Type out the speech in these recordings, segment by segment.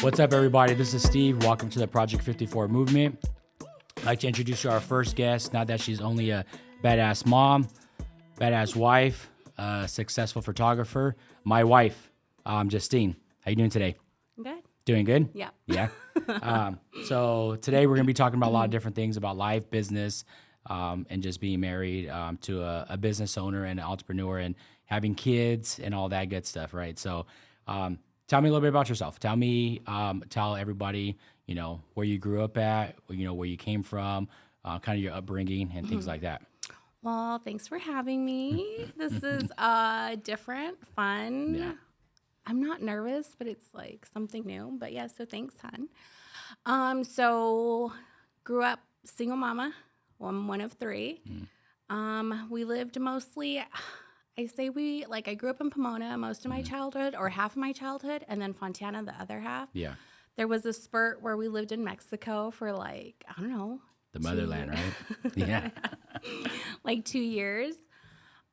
What's up, everybody? This is Steve. Welcome to the Project 54 movement. I'd like to introduce you to our first guest. Not that she's only a badass mom, badass wife, successful photographer. My wife, Justine. How you doing today? Good. Doing good? Yeah. Yeah. So today we're going to be talking about a lot of different things about life, business, and just being married to a business owner and an entrepreneur and having kids and all that good stuff, right? So tell me a little bit about yourself. Tell me, tell everybody, where you grew up at, where you came from, kind of your upbringing and things like that. Well, thanks for having me. This is different, fun. Yeah. I'm not nervous, but it's like something new. But yeah, so thanks, hon. So grew up single mama. Well, I'm one of three. We lived mostly, I grew up in Pomona most of my childhood, or half of my childhood, and then Fontana the other half. Yeah. There was a spurt where we lived in Mexico for the motherland, right? Yeah. like 2 years.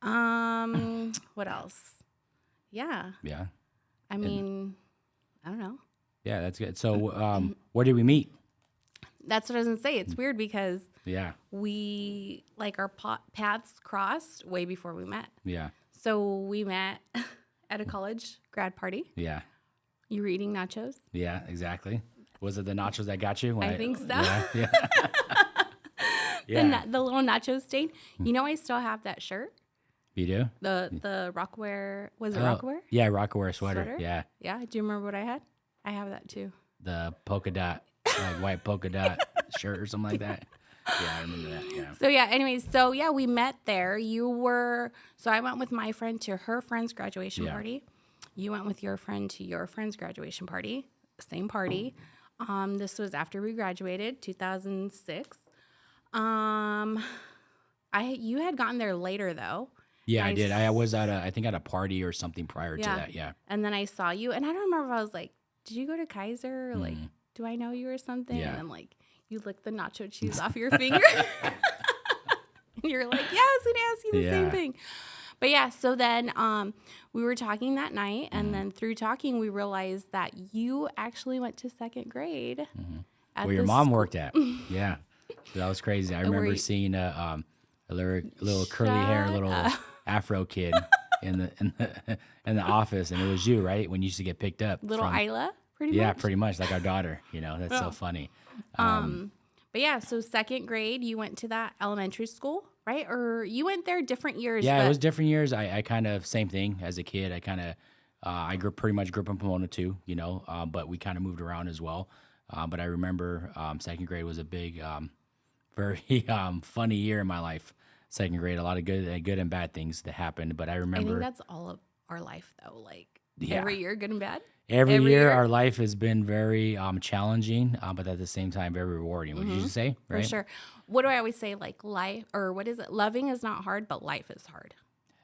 What else? Yeah. Yeah. I mean, I don't know. Yeah, that's good. So where did we meet? That's what I was going to say. It's weird because Yeah. we, our paths crossed way before we met. Yeah. So we met at a college grad party. Yeah. You were eating nachos? Yeah, exactly. Was it the nachos that got you? I think so. Yeah. Yeah. Yeah. The little nacho stain. You know, I still have that shirt. You do? The Rockwear, was it Rockwear? Yeah, Rockwear sweater. Sweater? Yeah. Yeah. Do you remember what I had? I have that too. The polka dot, white polka dot shirt or something like that. Yeah, I remember that. Yeah. So yeah, anyways, we met there. So I went with my friend to her friend's graduation party. You went with your friend to your friend's graduation party. Same party. This was after we graduated, 2006. You had gotten there later though. Yeah, I did. I was at a party or something prior to that. Yeah. And then I saw you, and I don't remember if I was like, did you go to Kaiser? Like, do I know you or something? Yeah. And then you licked the nacho cheese off your finger. And you're like, yeah, I was going to ask you the same thing. But yeah, so then we were talking that night, and then through talking, we realized that you actually went to second grade. Where your mom worked at. Yeah. That was crazy. I remember seeing a little curly hair, little Afro kid in the office, and it was you, right? When you used to get picked up. Little Isla, pretty much. Yeah, pretty much like our daughter. That's so funny. But yeah, so second grade, you went to that elementary school, right? Or you went there different years. Yeah, it was different years. I kind of same thing as a kid. I kind of pretty much grew up in Pomona too, but we kind of moved around as well. But I remember second grade was a big, very funny year in my life. Second grade, a lot of good and bad things that happened. But I remember. I think that's all of our life, though. Every year, good and bad. Every year, our life has been very challenging, but at the same time, very rewarding. Would you say? Right? For sure. What do I always say? Life, or what is it? Loving is not hard, but life is hard.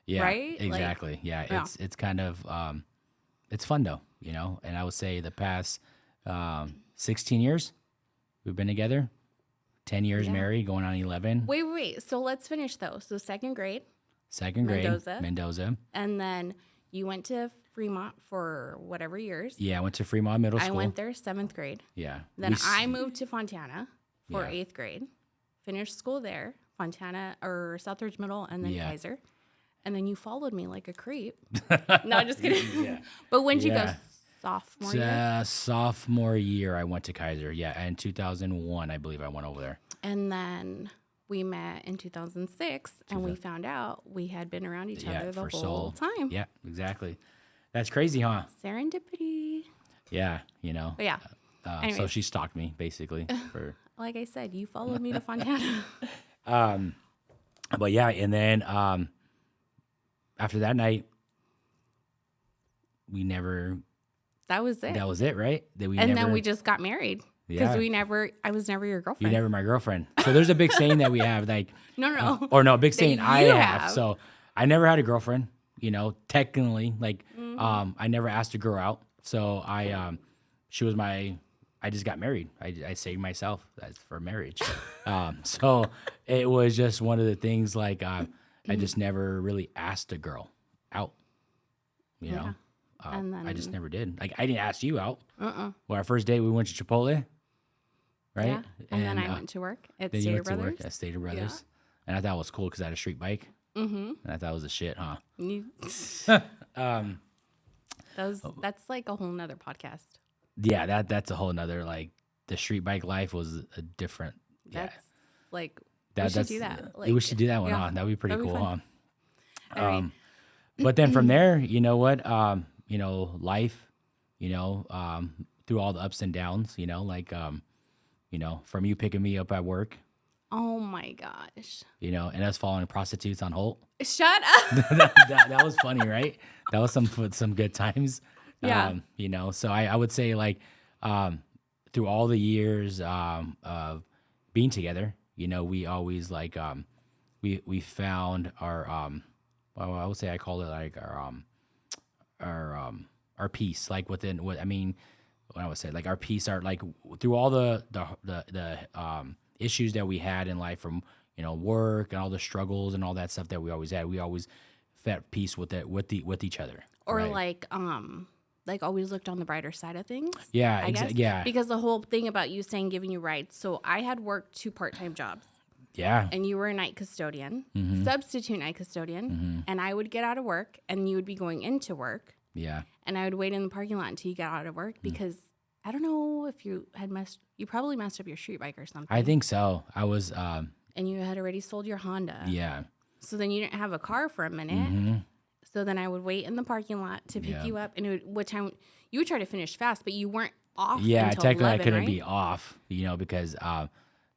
Yeah, right? Exactly. It's kind of it's fun though, And I would say the past 16 years we've been together. 10 years married, going on 11. Wait. So let's finish though. So second grade. Mendoza. And then you went to Fremont for whatever years. Yeah, I went to Fremont Middle School. I went there 7th grade. Yeah. Then I moved to Fontana for 8th grade. Finished school there, Fontana or Southridge Middle, and then Kaiser. And then you followed me like a creep. No, just kidding. Yeah. But when did you go? Sophomore year? Sophomore year, I went to Kaiser. Yeah, in 2001, I believe I went over there. And then we met in 2006, and we found out we had been around each other the whole time. Yeah, exactly. That's crazy, huh? Serendipity. Yeah, But yeah. So she stalked me, basically. Like I said, you followed me to Fontana. But yeah, and then after that night, we never... That was it. That was it, right? Then we just got married. Because I was never your girlfriend. You're never my girlfriend. So there's a big saying that we have, No. A big saying I have. So I never had a girlfriend, technically. I never asked a girl out. So she was I just got married. I saved myself for marriage. So it was just one of the things, I just never really asked a girl out, And then I just never did. Like I didn't ask you out. uh-uh. Well, our first date we went to Chipotle, right? Yeah. And then I went to work at then you Stater went to Brothers. work at Stater Brothers, and I thought it was cool because I had a street bike, and I thought it was a shit, huh? That's like a whole nother podcast. Yeah, that's a whole nother like the street bike life was a different. That's like we should do that. Like, we should do that one, yeah, huh? That'd be pretty that'd be cool, fun. huh? All right. But then from there, you know what? Life, through all the ups and downs, from you picking me up at work, Oh my gosh. and us following prostitutes on Holt. Shut up. that was funny, right? That was some good times. Yeah. So I would say like through all the years of being together, we always like we found our well, I would say I call it like our peace, like within what I mean. What I would say, like our peace, are like through all the issues that we had in life, from work and all the struggles and all that stuff that we always had. We always felt peace with it with each other. Or right? like always looked on the brighter side of things. Yeah, I guess. yeah, Because the whole thing about you saying giving you rights. So I had worked 2 part-time jobs. yeah, And you were a night custodian, Mm-hmm. substitute night custodian, and I would get out of work and you would be going into work, yeah. and I would wait in the parking lot until you got out of work because I don't know if you probably messed up your street bike or something. I think so. I was, And you had already sold your Honda. yeah, So then you didn't have a car for a minute. So then I would wait in the parking lot to pick Yeah. you up, and what time you would try to finish fast, but you weren't off. yeah. until Technically, 11, I couldn't right? be off, because But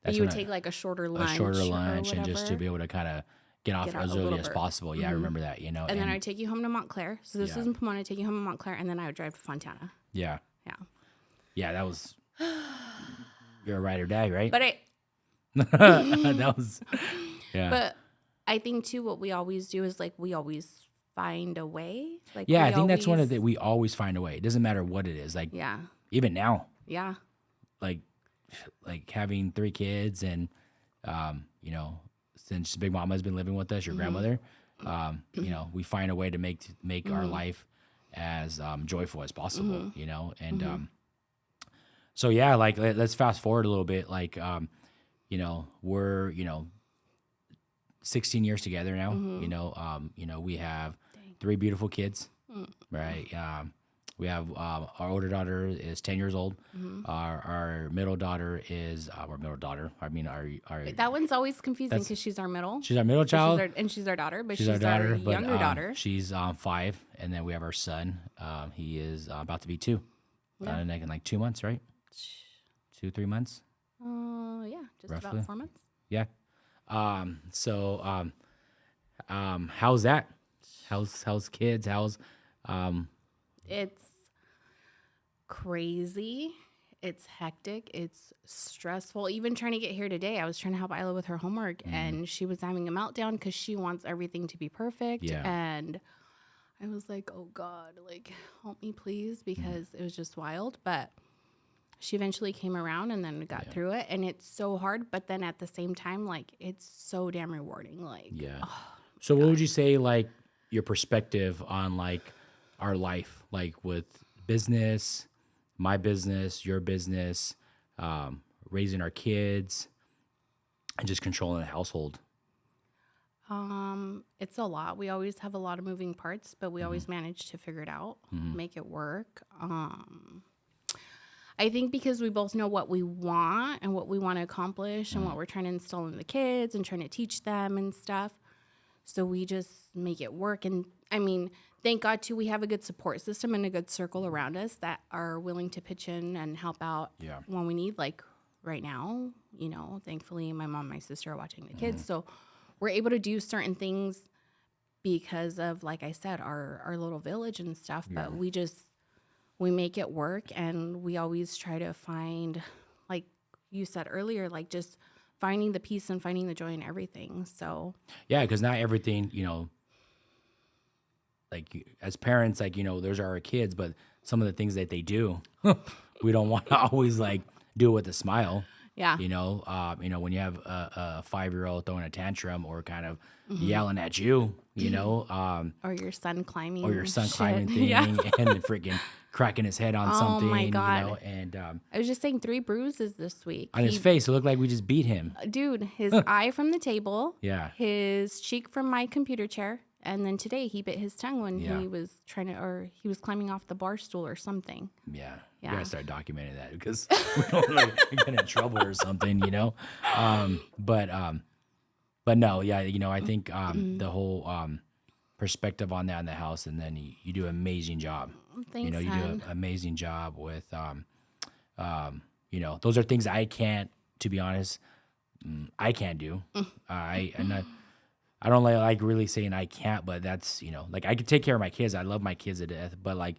that's you would when take like a shorter a lunch, shorter or lunch and just to whatever. be able to kind of get off Get out as a early little as bit. possible. Yeah, I remember that. And then I'd take you home to Montclair. So this Yeah. is in Pomona. I'd take you home to Montclair, and then I would drive to Fontana. yeah, Yeah. yeah. That was you're a ride or die, right? But That was yeah. but I think too, what we always do is like we always find a way. Like Yeah, we I think that's one of always- the we always find a way. It doesn't matter what it is. Like Yeah. even now, Yeah. like having 3 kids and since Big Mama has been living with us, your grandmother, we find a way to make our life as joyful as possible, and so yeah, like let's fast forward a little bit, like we're 16 years together now, we have 3 beautiful kids, right? We have our older daughter is 10 years old. Our middle daughter is our middle daughter. I mean, our That one's always confusing because she's our middle. she's our middle child. She's our daughter, but She's our daughter, but younger daughter. she's 5, and then we have our son. He is about to be 2, in like 2 months, right? 2-3 months. Yeah, just Roughly. about 4 months. Yeah. How's that? How's kids? How's It's crazy. It's hectic. It's stressful. Even trying to get here today, I was trying to help Isla with her homework, and she was having a meltdown because she wants everything to be perfect. Yeah. And I was like, oh God, like, help me please, because it was just wild. But she eventually came around and then got through it. And it's so hard, but then at the same time, like, it's so damn rewarding. Like, yeah. So what would you say, like, your perspective on, like, our life, like with business, my business, your business, raising our kids, and just controlling a household? It's a lot. We always have a lot of moving parts, but we always manage to figure it out, make it work. I think because we both know what we want and what we want to accomplish and what we're trying to instill in the kids and trying to teach them and stuff. So we just make it work. And I mean, thank God too, we have a good support system and a good circle around us that are willing to pitch in and help out when we need. Like right now, thankfully my mom and my sister are watching the kids. So we're able to do certain things because of, like I said, our little village and stuff. But we make it work, and we always try to find, like you said earlier, like just finding the peace and finding the joy in everything. So yeah, because not everything, like as parents, like, those are our kids, but some of the things that they do, we don't want to always like do it with a smile. yeah, When you have a 5-year-old throwing a tantrum or kind of yelling at you, you know, Or your son climbing. or your son shit. climbing thing Yeah. and freaking cracking his head on Oh something, my you know, God. and I was just saying 3 bruises this week. on his face, it looked like we just beat him. Dude, his eye from the table, Yeah. his cheek from my computer chair, and then today he bit his tongue when Yeah. he was he was climbing off the bar stool or something. Yeah. You Yeah. gotta start documenting that because we don't like get in trouble or something, you know? But no, yeah, you know, I think the whole perspective on that in the house, and then you do an amazing job. Thanks, You know, you do hon. an amazing job with, you know, those are things I can't, to be honest, I can't do. I don't like really saying I can't, but that's, you know, like I could take care of my kids. I love my kids to death, but like,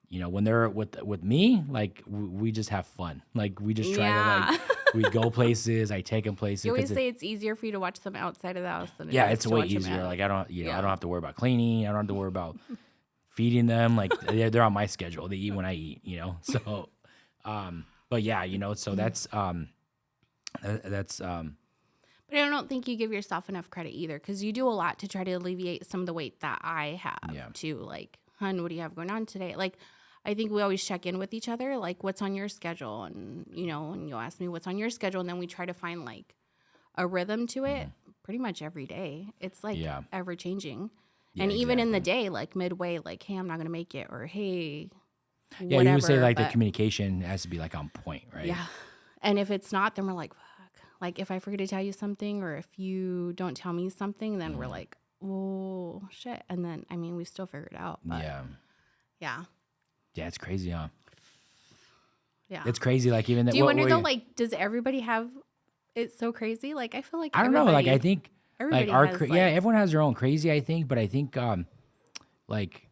you know, when they're with me, like we just have fun. Like we just try to Yeah. like we go places. I take them places. You always 'cause say it's easier for you to watch them outside of the house than it yeah, is it's to way watch them easier. out. Like I don't, you know, I Yeah. don't have to worry about cleaning. I don't have to worry about feeding them. Like they're on my schedule. They eat when I eat. You know, so, but yeah, you know, so that's But I don't think you give yourself enough credit either, because you do a lot to try to alleviate some of the weight that I have Yeah. too. Like, hun, what do you have going on today? Like, I think we always check in with each other, like, what's on your schedule? And, you know, and you'll ask me what's on your schedule. And then we try to find like a rhythm to it pretty much every day. It's like Yeah. ever changing. Yeah, And even in the exactly. day, like midway, like, hey, I'm not going to make it, or hey, Yeah, whatever. you would say like the but- communication has to be like on point, right? yeah. And if it's not, then we're like, fuck. Like if I forget to tell you something, or if you don't tell me something, then we're like, oh shit. And then, I mean, we still figure it out. But Yeah. yeah. Yeah, it's crazy, huh? Yeah. It's crazy. Like even that. Do you wonder though, like, does everybody have it so crazy? Like, I feel like I don't know. Like I think like everybody our has, yeah, like- everyone has their own crazy. I think, but I think like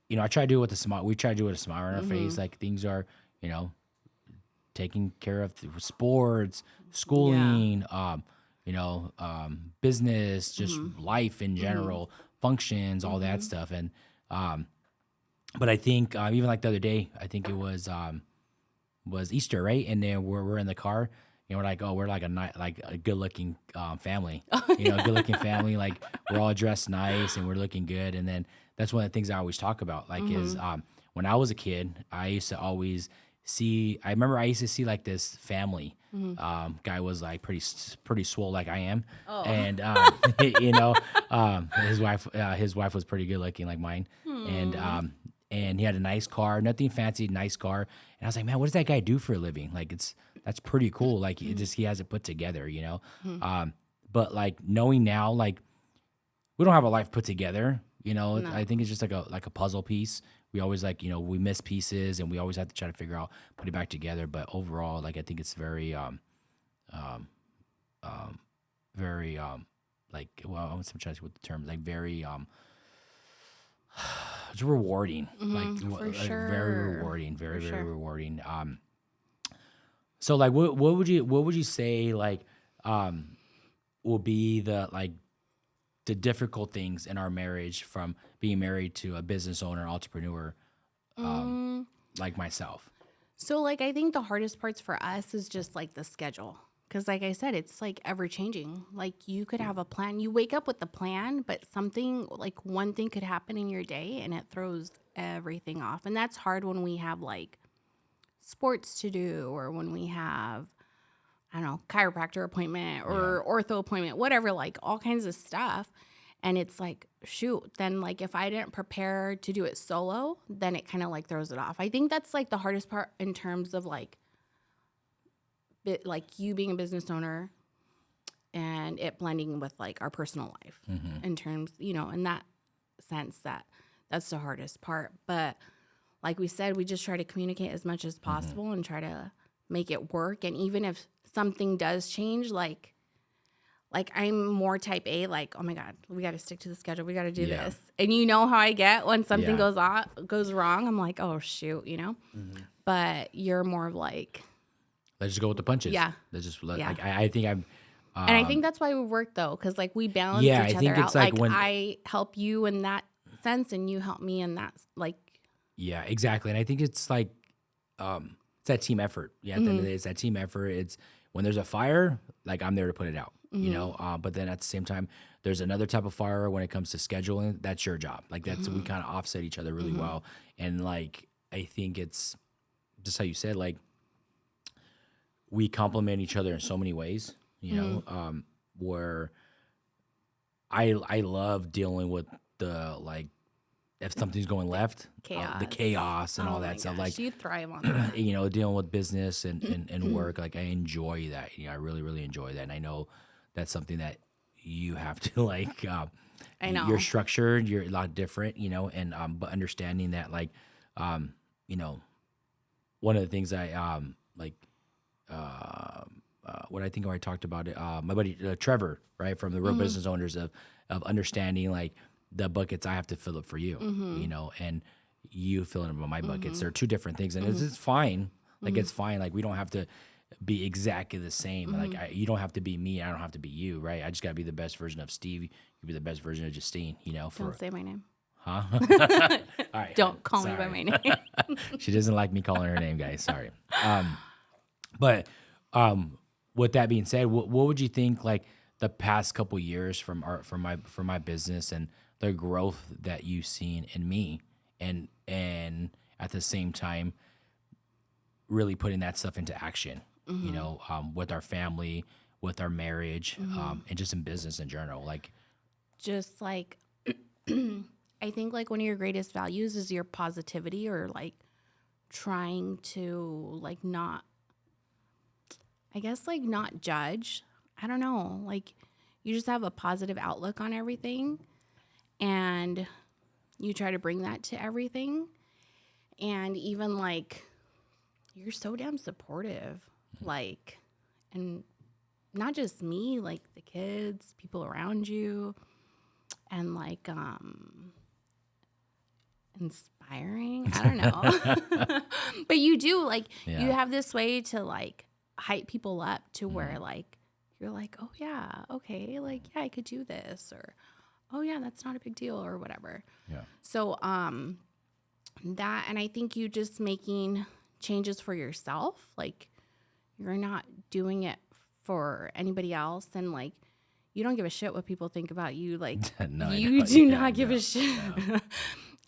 you know, I try to do it with a smile. We try to do it with a smile on our face. Like things are, you know, taking care of sports, schooling, you know, business, just life in general, functions, all that stuff. And but I think even like the other day, I think it was Easter, right? And then we're in the car. You know, we're like, oh, we're like a good looking family. You know, good looking family. Like we're all dressed nice and we're looking good. And then that's one of the things I always talk about. Like is when I was a kid, I used to always see. I remember I used to see like this family. Guy was like pretty swole like I am, and you know, his wife was pretty good looking like mine, and he had a nice car, nothing fancy, nice car. And I was like, man, what does that guy do for a living? Like that's pretty cool. Like he has it put together, you know. But like knowing now, like we don't have a life put together, you know. No. I think it's just like a puzzle piece. We always like, you know, we miss pieces and we always have to try to figure out put it back together. But overall, like I think it's very like, well, I'm trying to see what the term, like very it's rewarding. Like for sure. very rewarding, very For very sure. rewarding. So like what would you say like will be the difficult things in our marriage from being married to a business owner, entrepreneur, like myself? So, like, I think the hardest parts for us is just like the schedule. Because, like I said, it's like ever changing. Like, you could have a plan. You wake up with the plan, but something, like one thing could happen in your day and it throws everything off. And that's hard when we have like sports to do, or when we have, I don't know, chiropractor appointment or ortho appointment, whatever, like all kinds of stuff. And it's like, shoot, then like if I didn't prepare to do it solo, then it kind of like throws it off. I think that's like the hardest part in terms of like you being a business owner and it blending with like our personal life in terms, you know, in that sense that's the hardest part. But like we said, we just try to communicate as much as possible and try to make it work. And even if something does change, like I'm more type A, like, oh my God, we got to stick to the schedule. We got to do this. And you know how I get when something goes wrong. I'm like, oh shoot, you know, but you're more of like, Let's just go with the punches. Yeah. Let's just Yeah. like I think I'm. and I think that's why we work though. Cause like we balance Yeah, each I other think out. it's like Like when- I help you in that sense and you help me in that, like, Yeah, exactly. And I think it's like it's that team effort. Yeah, at the end of the day, it's that team effort. It's when there's a fire, like I'm there to put it out, you know. But then at the same time, there's another type of fire when it comes to scheduling. That's your job. Like that's we kind of offset each other really well. And like I think it's just how you said, like we complement each other in so many ways, you know. Where I love dealing with the like if something's going left, the chaos and all that stuff. Like you thrive on that. you know, dealing with business and work. Like I enjoy that. You know, I really really enjoy that, and I know that's something that you have to like. I know you're structured. You're a lot different. You know, and but understanding that like, you know, one of the things I like. What I think I talked about it, my buddy Trevor, right, from the Real Business Owners of understanding like the buckets I have to fill up for you, you know, and you filling up my buckets. They're two different things, and it's fine. Like it's fine. Like we don't have to be exactly the same. Like you don't have to be me. I don't have to be you, right? I just gotta be the best version of Steve. You be the best version of Justine, you know. Don't say my name. Huh? All right. Don't call me by my name. She doesn't like me calling her name, guys. Sorry. But with that being said, what would you think like the past couple years from my business and the growth that you've seen in me, and at the same time really putting that stuff into action, you know, with our family, with our marriage, and just in business in general, like just like I think like one of your greatest values is your positivity, or like trying to like not, I guess like not judge. I don't know. Like you just have a positive outlook on everything, and you try to bring that to everything. And even like you're so damn supportive, like, and not just me, like the kids, people around you, and like inspiring. I don't know. But you do like you have this way to like hype people up to where like you're like, oh yeah, okay, like yeah, I could do this, or oh yeah, that's not a big deal, or whatever. yeah. So that, and I think you just making changes for yourself, like you're not doing it for anybody else, and like you don't give a shit what people think about you, like No, you do not give a shit.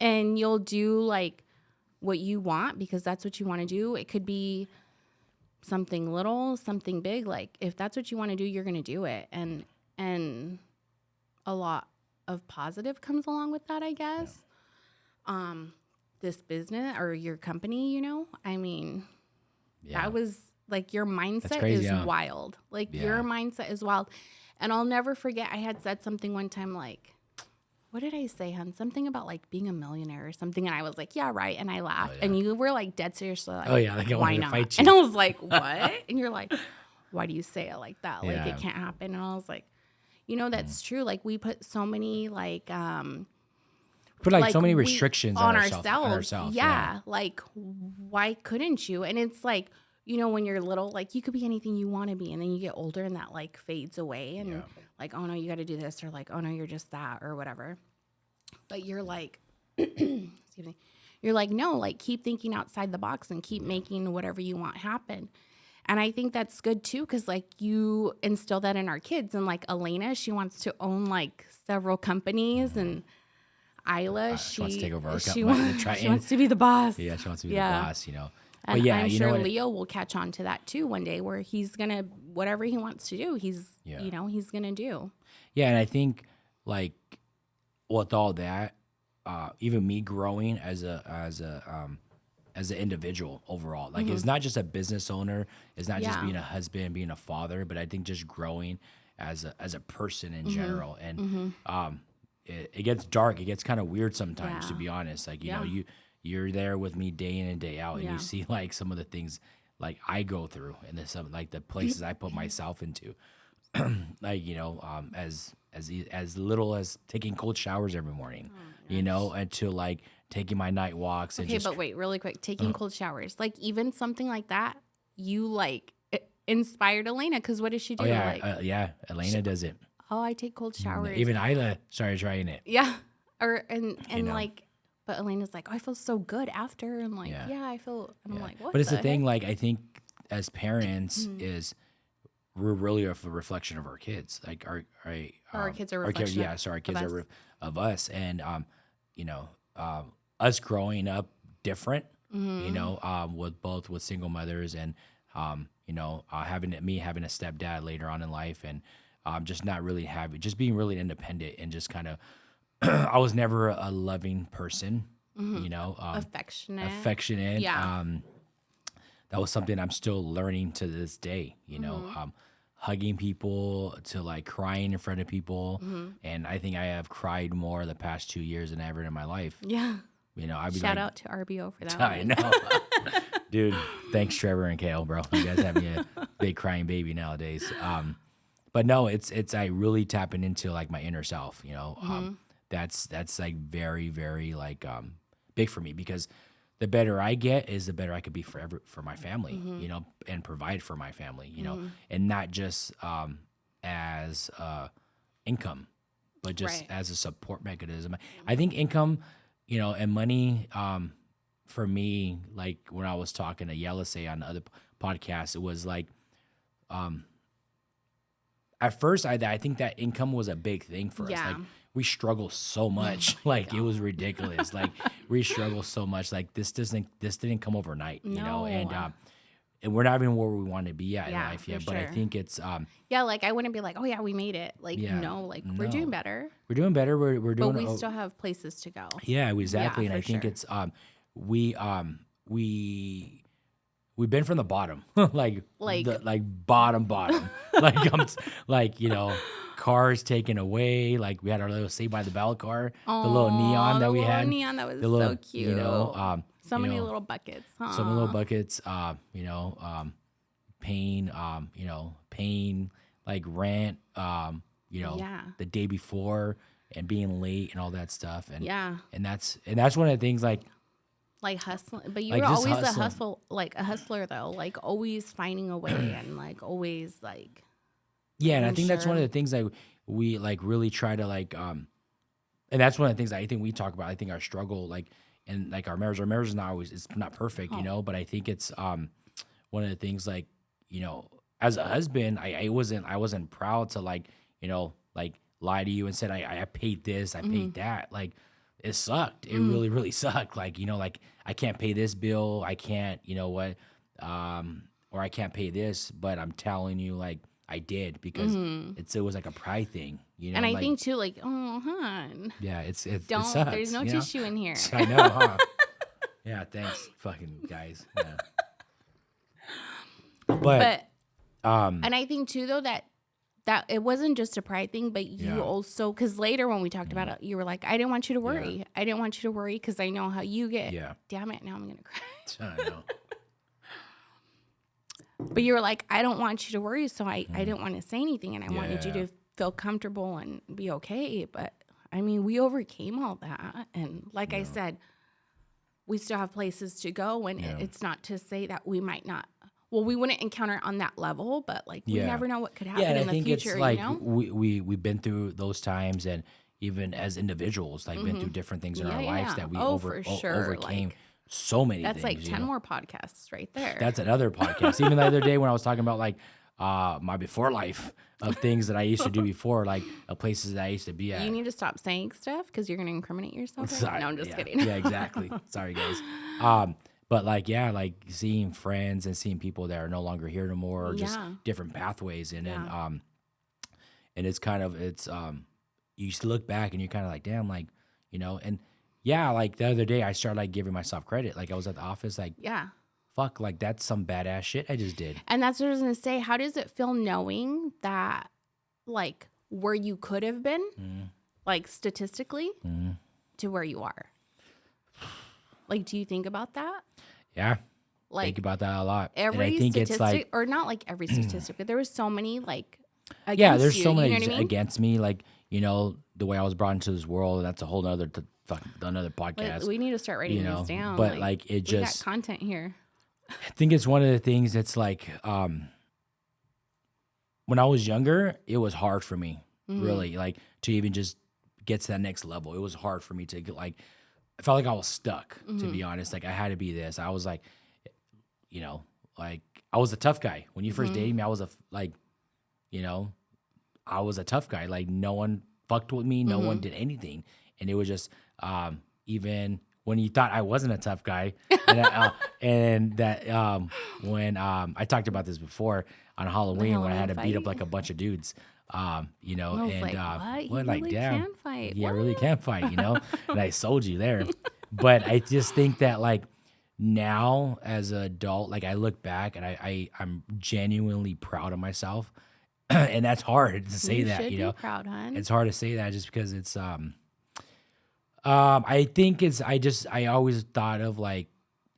And you'll do like what you want because that's what you want to do. It could be something little, something big. Like if that's what you want to do, you're going to do it. And a lot of positive comes along with that, I guess. This business or your company, you know, I mean, that was like your mindset crazy, is wild. Like your mindset is wild. And I'll never forget, I had said something one time like, what did I say, hon? Something about like being a millionaire or something. And I was like, yeah, right. And I laughed. And you were like dead seriously like, oh yeah, like I why wanted not? to fight you. And I was like, what? And you're like, why do you say it like that? Like it can't happen. And I was like, you know, that's true. Like we put so many like put like so many restrictions on ourselves. Yeah. Like why couldn't you? And it's like, you know, when you're little, like you could be anything you want to be. And then you get older and that like fades away. And like, oh no, you got to do this, or like, oh no, you're just that, or whatever. But you're like, excuse me, you're like, no, like keep thinking outside the box and keep making whatever you want happen. And I think that's good too, because like you instill that in our kids. And like Elena, she wants to own like several companies, and Isla, she wants to take over she wants to be the boss. Yeah, she wants to be the boss, you know. And but yeah, I'm you sure know Leo will catch on to that too one day, where he's gonna whatever he wants to do, he's you know, he's gonna do. Yeah, and I think like with all that, even me growing as an individual overall, like it's not just a business owner, it's not just being a husband, being a father, but I think just growing as a person in general. And it gets dark, it gets kind of weird sometimes, to be honest. Like you know, you're there with me day in and day out, and you see like some of the things like I go through, and then some like the places I put myself into. Like you know, as little as taking cold showers every morning, you know, and to like taking my night walks. And okay, but wait, really quick, taking cold showers, like even something like that, you like inspired Elena, because what does she do? Oh yeah, Elena does it. Oh, I take cold showers. Even Isla started trying it. Yeah, and you know? like, but Elena's like, oh, I feel so good after, and like, I feel. And I'm like, what? But it's the thing, like I think as parents is we're really a reflection of our kids. Like Our kids are a our kids, reflection yeah. So our kids us. are of us, and you know, us growing up different. You know, with single mothers and you know, having a stepdad later on in life, and just not really just being really independent and just kind of. I was never a loving person. You know, affectionate. Yeah. That was something I'm still learning to this day, you know, hugging people to like crying in front of people. And I think I have cried more the past 2 years than ever in my life. Yeah. You know, I'd be Shout like, out to RBO for that I one. know. Dude, thanks Trevor and Kale, bro. You guys have me a big crying baby nowadays. But no, it's I really tapping into like my inner self, you know. That's like very, very like big for me because the better I get is the better I could be for my family, you know, and provide for my family, you know, and not just as income, but just Right. as a support mechanism. I think income, you know, and money for me, like when I was talking to Yellisay on the other podcast, it was like at first I think that income was a big thing for us. Yeah. Like we struggle so much. Like it was ridiculous. Like we struggle so much. Like this didn't come overnight, you know, and we're not even where we want to be at in Yeah, life yet. for But I sure. think it's Yeah, like I wouldn't be like, oh yeah, we made it. Like Yeah. no, like we're No. doing better, we're doing better. We're but doing we still have places to go. yeah, exactly. Yeah, And I for think sure. it's we've been from the bottom, like Like- like bottom, like like you know, cars taken away. Like we had our little Saved by the Bell car, the little neon that the we little had, neon that was the little, so cute. you know, So you many know, little buckets. Huh? some little buckets, you know, paying, you know, paying like rent, you know, Yeah. the day before and being late and all that stuff, and Yeah. and that's one of the things like. Like hustling, but you Like, were just always hustling. a hustler though, like always finding a way and like always like Yeah, and I making think that's one of sure- the things that we like really try to like and that's one of the things that I think we talk about. I think our struggle like and like our marriage is not always it's not perfect, you know, but I think it's one of the things like, you know, as a husband, I wasn't proud to like, you know, like lie to you and said I paid this, I paid that. Like it sucked. It really, really sucked. Like, you know, like I can't pay this bill, I can't, you know what, or I can't pay this, but I'm telling you like I did because it was like a pride thing, you know. and I like, think too, like, oh hun, yeah, it don't sucks, there's no you know? tissue in here. I know, huh? Yeah, thanks, fucking guys. Yeah. But And I think too though that it wasn't just a pride thing, but you Yeah. also because later when we talked about it, you were like, I didn't want you to worry. I didn't want you to worry because I know how you get. Yeah. Damn it, now I'm gonna cry. I know. But you were like, I don't want you to worry, so I didn't want to say anything, and I wanted you Yeah. to feel comfortable and be okay. But I mean, we overcame all that, and like I said, we still have places to go, and it's not to say that we might not. Well, we wouldn't encounter it on that level, but like we Yeah. never know what could happen Yeah, and in I the think future. it's like you know? we've been through those times, and even as individuals, like been through different things in Yeah, our lives yeah. that we Oh, for sure, overcame like, so many That's things. like you 10 know? more podcasts right there. That's another podcast. Even the other day when I was talking about like my before life of things that I used to do before, like places that I used to be at. You need to stop saying stuff because you're going to incriminate yourself. Right? Sorry, No, I'm just yeah. kidding. Yeah, exactly. Sorry, guys. But like, yeah, like seeing friends and seeing people that are no longer here no more, or just Yeah. different pathways, and then Yeah. and it's kind of you just look back and you're kind of like, damn, like, you know, and yeah, like the other day I started like giving myself credit. Like I was at the office, like, Yeah. fuck, like that's some badass shit I just did. And that's what I was going to say. How does it feel knowing that, like, where you could have been, like, statistically, to where you are? Like, do you think about that? Yeah, Like, think about that a lot. every and I think statistic, it's like, or not like every statistic, but there was so many, like, against yeah, there's you, so you many know what I mean? against me, like, you know, the way I was brought into this world. That's a whole nother another Like, podcast. we need to start writing you know, these down. but like it we just got content here. I think it's one of the things that's like when I was younger, it was hard for me, really, like to even just get to that next level. It was hard for me to get like I felt like I was stuck, to be honest. Like I had to be this. I was like, you know, like I was a tough guy. When you first dated me, I was like you know, I was a tough guy. Like no one fucked with me. No one did anything. And it was just, even when you thought I wasn't a tough guy, and when I talked about this before on Halloween when I had to beat up fight? like a bunch of dudes, you know, I was and like, what? what You like really damn, can fight. yeah, I What? really can fight, you know, and I sold you there. But I just think that like now as an adult, like I look back and I'm genuinely proud of myself, and that's hard to say You that, should you be know, proud, hon. it's hard to say that just because it's I think I always thought of like,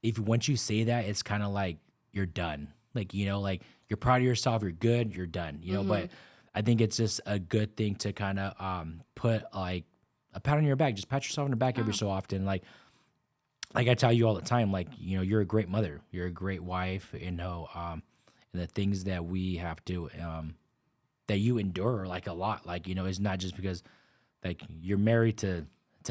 if once you say that, it's kind of like you're done. Like, you know, like you're proud of yourself, you're good, you're done, you know, but I think it's just a good thing to kind of put like a pat on your back, just pat yourself on the back every so often. Like I tell you all the time, like, you know, you're a great mother, you're a great wife, you know, and the things that we have to, that you endure like a lot, like, you know, it's not just because like you're married to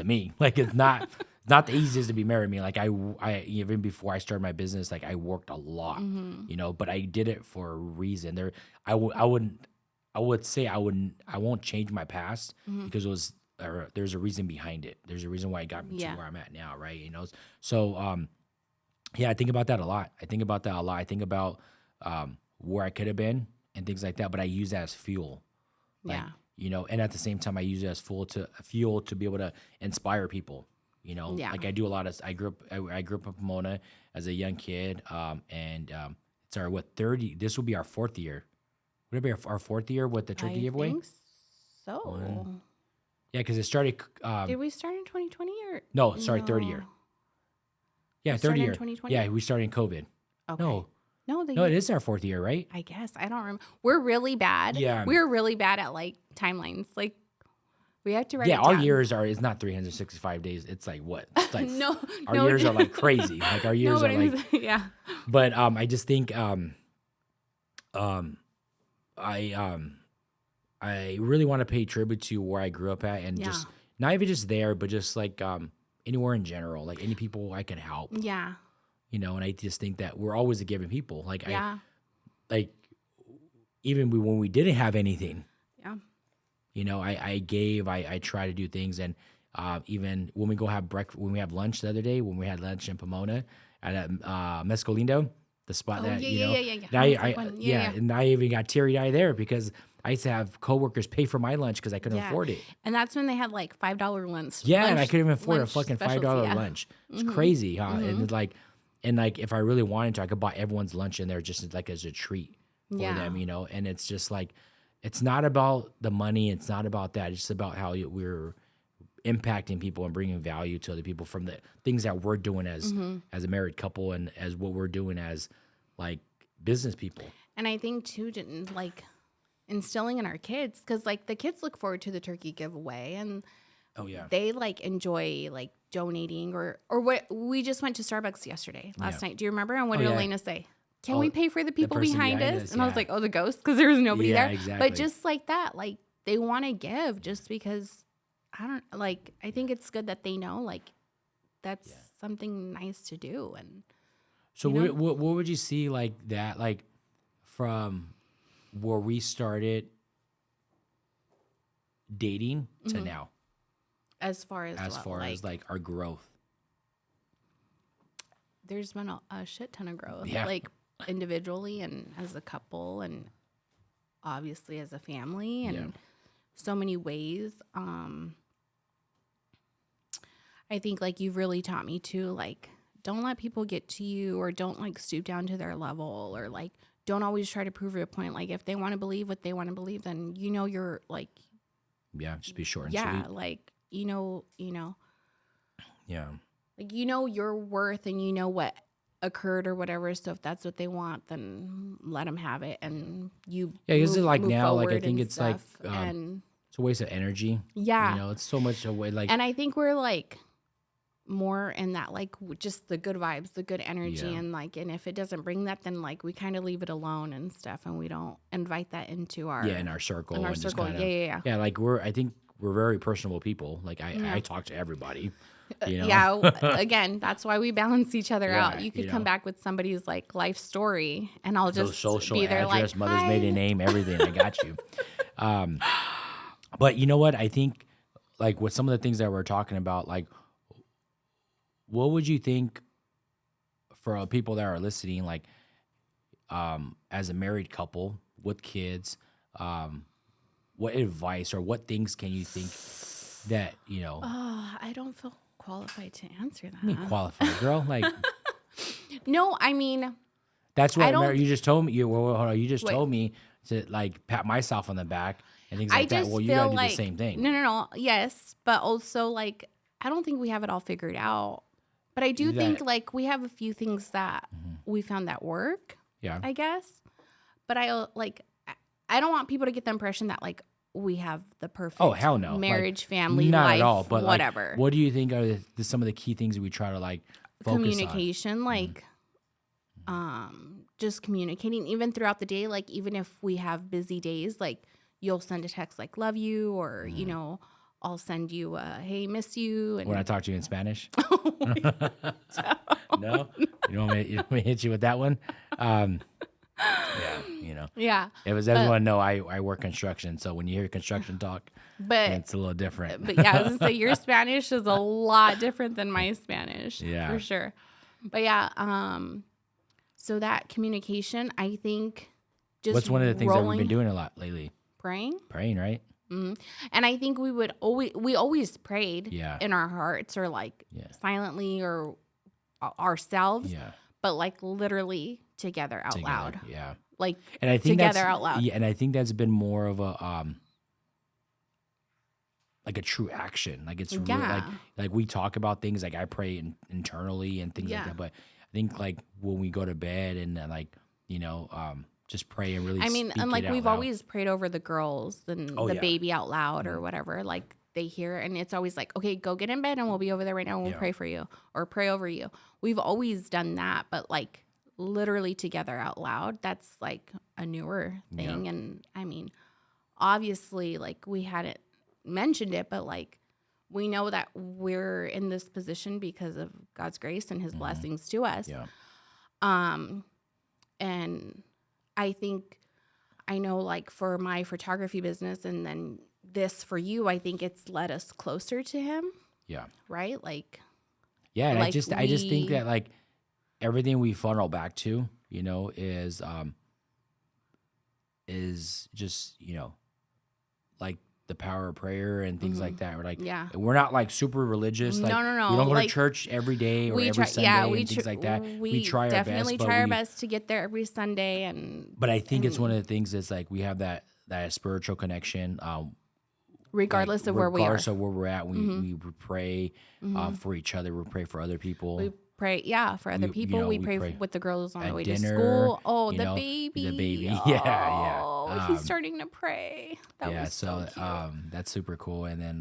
me, like it's not the easiest to be married to me. Like I even before I started my business, like I worked a lot, you know, but I did it for a reason. I would say I won't change my past because it was, or there's a reason behind it. There's a reason why it got me to where I'm at now, right? You know, so yeah, I think about that a lot. I think about where I could have been and things like that, but I use that as fuel. Like, Yeah. you know, and at the same time, I use it as fuel to be able to inspire people. You know, Yeah. like I do a lot of. I grew up in Pomona as a young kid, and it's our 30. This will be our fourth year. Would it be our fourth year with the turkey I giveaway? think so. Yeah, because it started. Did we start in 2020 or No, sorry, third year. Yeah, We third started in year. 2020? Yeah, we started in COVID. Okay. No, No, it is our fourth year, right? I guess I don't remember. We're really bad. Yeah. We're really bad at like timelines. Like we have to write Yeah, it our down. years are. It's not 365 days. It's like what? It's like No, our no, years are like crazy. Like our years no, are like. yeah. But I just think I really want to pay tribute to where I grew up at, and Yeah. just not even just there, but just like anywhere in general, like any people I can help, Yeah. you know. And I just think that we're always a giving people. Like Yeah. like even when we didn't have anything, Yeah. you know, I gave, I try to do things, and even when we go have breakfast, when we have lunch the other day, when we had lunch in Pomona at Mezcalindo, the spot that yeah, you yeah, know, yeah, yeah, yeah. and I was like, when- yeah, yeah. and I even got teary eyed there because I used to have coworkers pay for my lunch because I couldn't Yeah. afford it. And that's when they had like $5 lunch. Yeah, and I lunch- couldn't even afford a lunch fucking specials, $5 yeah. lunch. It's crazy, huh? And it's like, if I really wanted to, I could buy everyone's lunch in there just like as a treat for Yeah. them, you know. And it's just like, it's not about the money. It's not about that. It's just about how we're impacting people and bringing value to other people from the things that we're doing as a married couple and as what we're doing as like business people. And I think too, didn't like instilling in our kids, because like the kids look forward to the turkey giveaway and Oh yeah. they like enjoy like donating or what. We just went to Starbucks yesterday last night. Do you remember? And what did yeah. Elena say? Can we pay for the people person behind behind us? us, And I was yeah. like, oh, the ghost, because there was nobody Yeah, there. exactly. But just like that, like they want to give just because I think it's good that they know like that's something nice to do. And So you know? what would you see like that, like from where we started dating to now, as far as like our growth? there's been a shit ton of growth, Yeah. like individually and as a couple and obviously as a family and Yeah. so many ways. I think like you've really taught me to like, don't let people get to you or don't like stoop down to their level or like, don't always try to prove your point. Like if they want to believe what they want to believe, then you know, you're like, Yeah, just be short and yeah, sweet. like, you know, Yeah. like, you know your worth and you know what occurred or whatever. So if that's what they want, then let them have it. And you, Yeah, because it's like move now, like I forward think and it's like stuff. And it's a waste of energy. yeah, You know, it's so much a way like and I think we're like more in that, like just the good vibes, the good energy. Yeah. And like, and if it doesn't bring that, then like we kind of leave it alone and stuff. And we don't invite that into our, in our circle. in our and just circle. kind of, Yeah. yeah, like I think we're very personable people. Like I talk to everybody. You know? Yeah, again, that's why we balance each other Yeah, out. You could you come know. back with somebody's like life story, and I'll So just social be there address, like, mother's hi. maiden name, everything. I got you. But you know what? I think like with some of the things that we're talking about, like what would you think for people that are listening, like as a married couple with kids, what advice or what things can you think that, you know, Oh, I don't feel qualified to answer I mean, that. qualified, girl? Like, No, I mean, that's I what don't. you just told me. Hold on, you just Wait. told me to like pat myself on the back and things I like that. just Well, you feel gotta do like the same thing. no. Yes, but also like I don't think we have it all figured out. But I do think like we have a few things that we found that work. Yeah. I guess. But I don't want people to get the impression that like we have the perfect Oh, hell no. marriage, Like, family, not life, at all. But whatever. Like, what do you think are some of the key things that we try to like focus Communication, like just communicating even throughout the day. Like even if we have busy days, like you'll send a text like love you, or you know, I'll send you a hey, miss you. on? And When I talk to you in Spanish? Oh No? You don't want me to hit you with that one? Yeah, you know. yeah. It was everyone know I work construction, so when you hear construction talk, But it's a little different. But yeah, I was gonna say your Spanish is a lot different than my Spanish. Yeah. For sure. But yeah, so that communication, I think just What's one of the things that we've rolling, been doing a lot lately? praying. Praying, right? And I think we always prayed Yeah. in our hearts or like Yeah. silently or ourselves, Yeah. but like literally together out Together, loud. yeah. Like And I think together that's out loud. Yeah, and I think that's been more of a like a true action. Like it's really, Yeah. like we talk about things like I pray internally and things Yeah. like that. But I think like when we go to bed and like you know just pray and really. I mean, speak and like it out we've loud. always prayed over the girls and Oh, the yeah. baby out loud or whatever. Like they hear, and it's always like, okay, go get in bed, and we'll be over there right now, and we'll Yeah. pray for you or pray over you. We've always done that, but like literally together out loud, that's like a newer thing. Yeah. And I mean, obviously, like we hadn't mentioned it, but like we know that we're in this position because of God's grace and His blessings to us. Yeah. And I think I know like for my photography business and then this for you, I think it's led us closer to Him, Yeah. right? Like, Yeah. And Like I just think we- that like everything we funnel back to, you know, is just, you know, like the power of prayer and things like that. We're like, yeah. we're not like super religious. Like, No. We don't go Like, to church every day or we every try, Sunday yeah, and things like that. We try our best. definitely but try our we- best to get there every Sunday. And But I think it's one of the things that's like we have that spiritual connection. regardless like, of where we are, regardless of where we're at, we pray for each other. We pray for other people. we pray, yeah, for other you people. know, we we pray pray with the girls on at the way dinner, to school. Oh, you the know, baby. the baby. Yeah. Oh, he's starting to pray. That Yeah, was so cute. that's super cool. And then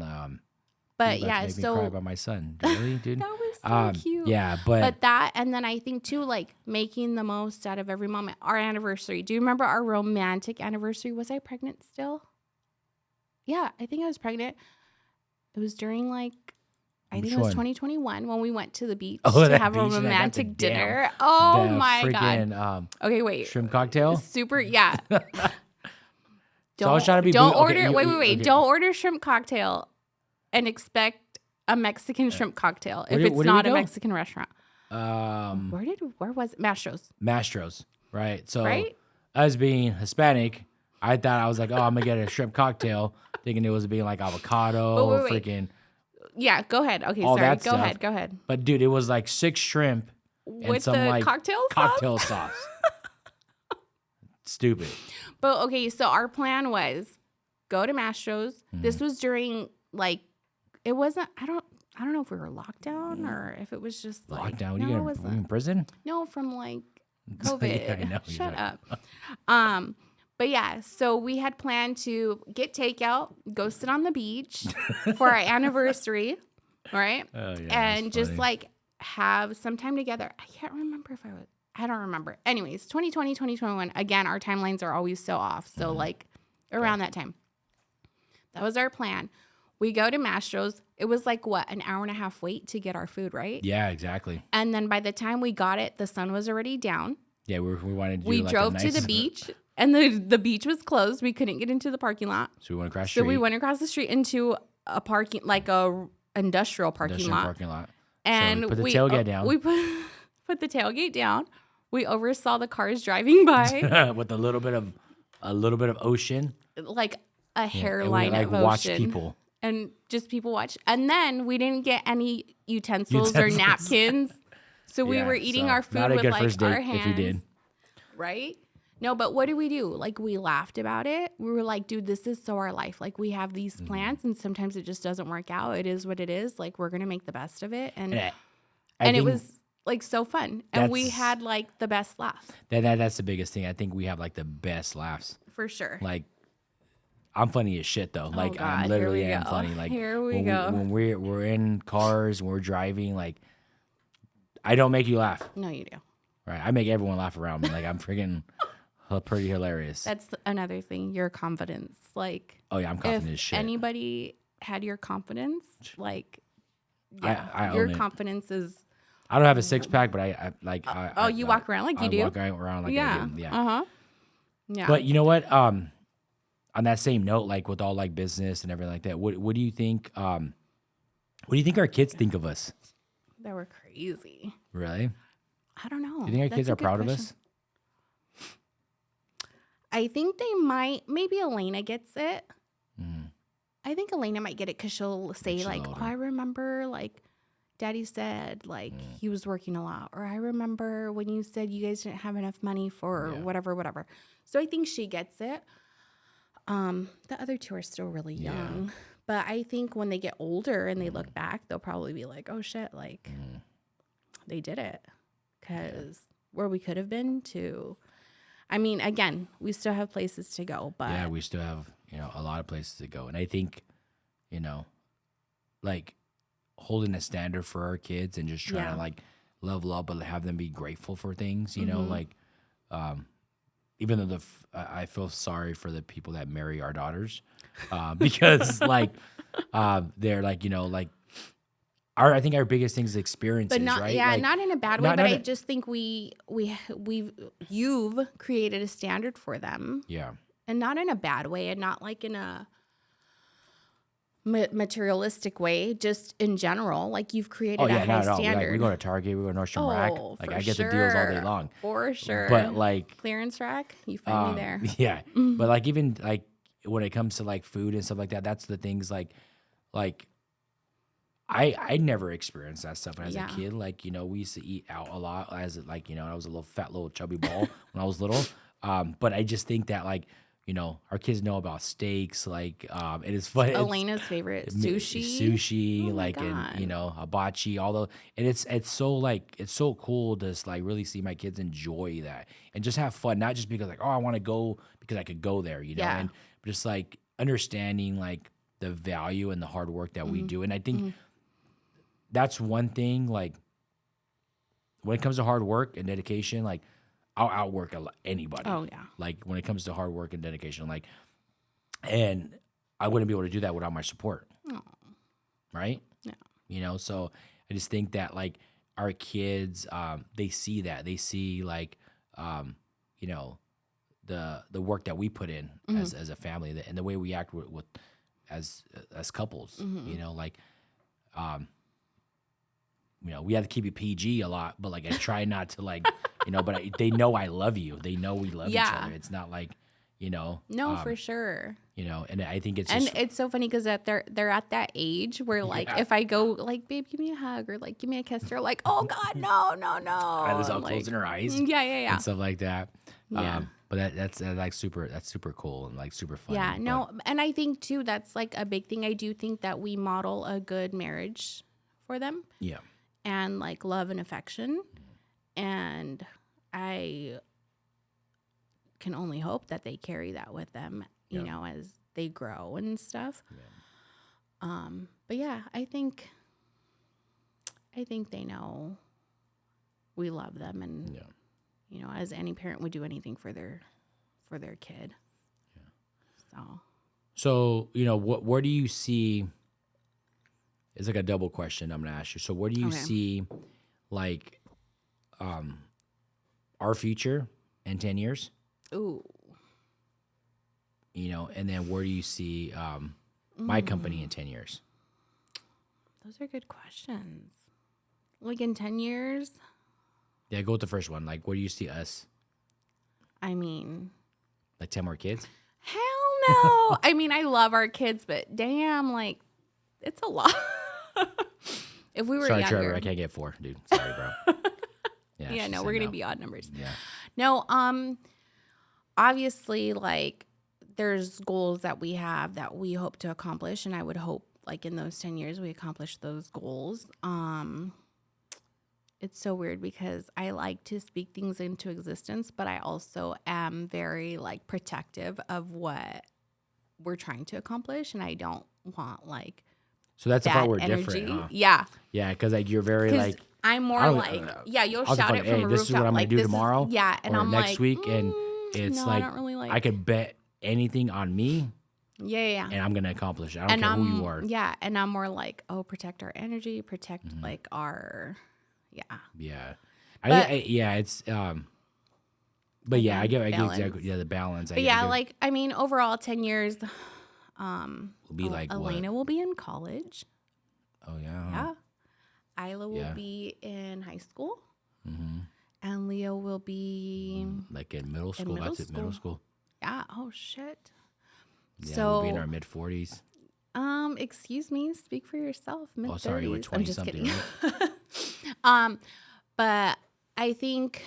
But you're about to yeah, make me so cry about my son. Really, dude? that was so cute. Yeah, But that, and then I think too, like making the most out of every moment. Our anniversary. Do you remember our romantic anniversary? Was I pregnant still? Yeah, I think I was pregnant. It was during like, I Which think it was one? 2021 when we went to the beach Oh, to that have beach a and I got the romantic damn- dinner. Oh the my God. freaking, Okay, wait. shrimp cocktail. Super, yeah. So I was trying to be don't bougie- okay, order. you- wait. okay. Don't order shrimp cocktail and expect a Mexican shrimp cocktail if Where it's did we not a go? Mexican restaurant. Where was it? Mastro's, Mastros, right? So right? us being Hispanic, I thought I was like, oh, I'm gonna get a shrimp cocktail, thinking it was being like avocado, But wait. freaking. Yeah, go ahead. Okay, all sorry. that Go stuff. ahead. Go ahead. But dude, it was like 6 shrimp and With some the like cocktail sauce. Stupid. But okay, so our plan was go to Mastro's. Mm-hmm. This was during like it wasn't. I don't know if we were locked down or if it was just like Lockdown. No, You it were in wasn't. prison? No, from like COVID. Yeah, I know. Shut You're up. But yeah, so we had planned to get takeout, go sit on the beach for our anniversary, right? Oh, yeah, and that's just funny. like have some time together. I can't remember if I don't remember. Anyways, 2020, 2021. Again, our timelines are always so off. So like around that time. That was our plan. We go to Mastro's. it was like what, an hour and a half wait to get our food, right? Yeah, exactly. And then by the time we got it, the sun was already down. Yeah, we wanted to do We like drove a to nice, the beach, and the beach was closed. We couldn't get into the parking lot. So we went across the So street. we went across the street into a parking, like a industrial parking lot. And so we put the tailgate down. We put the tailgate down. We oversaw the cars driving by with a little bit of ocean. like a And we hairline like of watch ocean. people. And just people watch. And then we didn't get any utensils. Or napkins. So we were eating our food not a with good like first date our hands. if you did. Right? No, but what do? Like, we laughed about it. We were like, dude, this is so our life. Like, we have these plans, and sometimes it just doesn't work out. It is what it is. Like, we're going to make the best of it. And it was like so fun. And we had like the best laughs. That's the biggest thing. I think we have like the best laughs. For sure. Like, I'm funny as shit though. Like, God, I'm literally am funny. Like, here we go. When we're in cars, when we're driving, like, I don't make you laugh. No, you do. Right? I make everyone laugh around me. Like, I'm freaking pretty hilarious. That's another thing. Your confidence. Like, oh yeah, I'm confident as if shit. anybody had your confidence, like, yeah, I your own it. confidence is. I don't have a 6-pack, but you walk around like you do. I walk around like I do. Yeah. Uh-huh. Yeah. But you know what? On that same note, like with all like business and everything like that, what do you think? What do you think our kids think of us? That were crazy. Really? I don't know. Do you think our kids are proud of us? I think they might. Maybe Elena gets it. Mm. I think Elena might get it because she'll say like, "Oh, I remember like Daddy said like he was working a lot," or "I remember when you said you guys didn't have enough money for whatever." So I think she gets it. The other two are still really young, but I think when they get older and they look back, they'll probably be like, "Oh shit, like they did it," because where we could have been to. I mean, again, we still have places to go, but yeah, we still have a lot of places to go, and I think like holding a standard for our kids and just trying to like level up, but have them be grateful for things. Like even though I feel sorry for the people that marry our daughters because like they're like like. I think our biggest thing is experiences, but not, right? Yeah, like, not in a bad way, but I just think you've created a standard for them. Yeah. And not in a bad way and not like in a materialistic way, just in general. Like you've created a high standard. Like, we go to Target, we go to Nordstrom Rack. Like I get the deals all day long. For sure. But like clearance rack, you find me there. Yeah. But like even like when it comes to like food and stuff like that, that's the things like I never experienced that stuff as a kid. Like, we used to eat out a lot as like, I was a little fat, little chubby ball when I was little. But I just think that like, our kids know about steaks. Like, it is fun. Elena's favorite sushi, oh like, and, hibachi, and it's so cool to just like really see my kids enjoy that and just have fun. Not just because like, oh, I want to go because I could go there, and just like understanding like the value and the hard work that we do. And I think that's one thing, like when it comes to hard work and dedication, like I'll outwork anybody. Oh yeah. Like when it comes to hard work and dedication, like, and I wouldn't be able to do that without my support. Oh. Right? Yeah. So I just think that like our kids, they see that. They see like, the work that we put in as a family and the way we act with as couples, like, we have to keep it PG a lot, but like I try not to like, but they know I love you. They know we love each other. It's not like, No, for sure. And I think it's and it's so funny because they're at that age where like if I go like, babe, give me a hug or like give me a kiss, they're like, oh God, no. I was all closing her eyes. Yeah. And stuff like that. Yeah. But that's like super cool and like super fun. Yeah, no, and I think too that's like a big thing. I do think that we model a good marriage for them. Yeah. And like love and affection. And I can only hope that they carry that with them, as they grow and stuff. Yeah. But yeah, I think they know we love them and as any parent would do anything for their kid. Yeah. So, where do you see it's like a double question I'm going to ask you. So where do you see like our future in 10 years? Ooh. You know, and then where do you see my company in 10 years? Those are good questions. Like in 10 years? Yeah, go with the first one. Like, where do you see us? I mean, Like 10 more kids? hell no. I mean, I love our kids, but damn, like, it's a lot. If we were Sorry, younger. Trevor, I can't get 4, dude. Sorry, bro. Yeah, she no, said we're gonna be odd numbers. Yeah. No, obviously, like, there's goals that we have that we hope to accomplish, and I would hope, like, in those 10 years, we accomplish those goals. It's so weird because I like to speak things into existence, but I also am very, like, protective of what we're trying to accomplish, and I don't want, like, So that's the part bad where we're energy. different, huh? Yeah. Yeah, because like you're very like I'm more like, you'll I'll shout just it hey, from a this rooftop. is what I'm like, gonna do this tomorrow. Is, yeah, and or I'm next like, week, and it's no, like I don't really like. I could bet anything on me. Yeah. And I'm gonna accomplish it. I don't care who you are. Yeah, and I'm more like, protect our energy, protect like our, Yeah. It's but yeah, I get exactly the balance. But yeah, like I mean, overall, 10 years. will be like Elena will be in college. Oh yeah. Yeah. Isla will be in high school. Mm-hmm. And Leo will be like in middle school. That's it, middle school. Yeah. Oh shit. Yeah, so we'll be in our mid 40s. Excuse me. Speak for yourself. Mid 30s. Oh, sorry, you were 20 something. Right? But I think,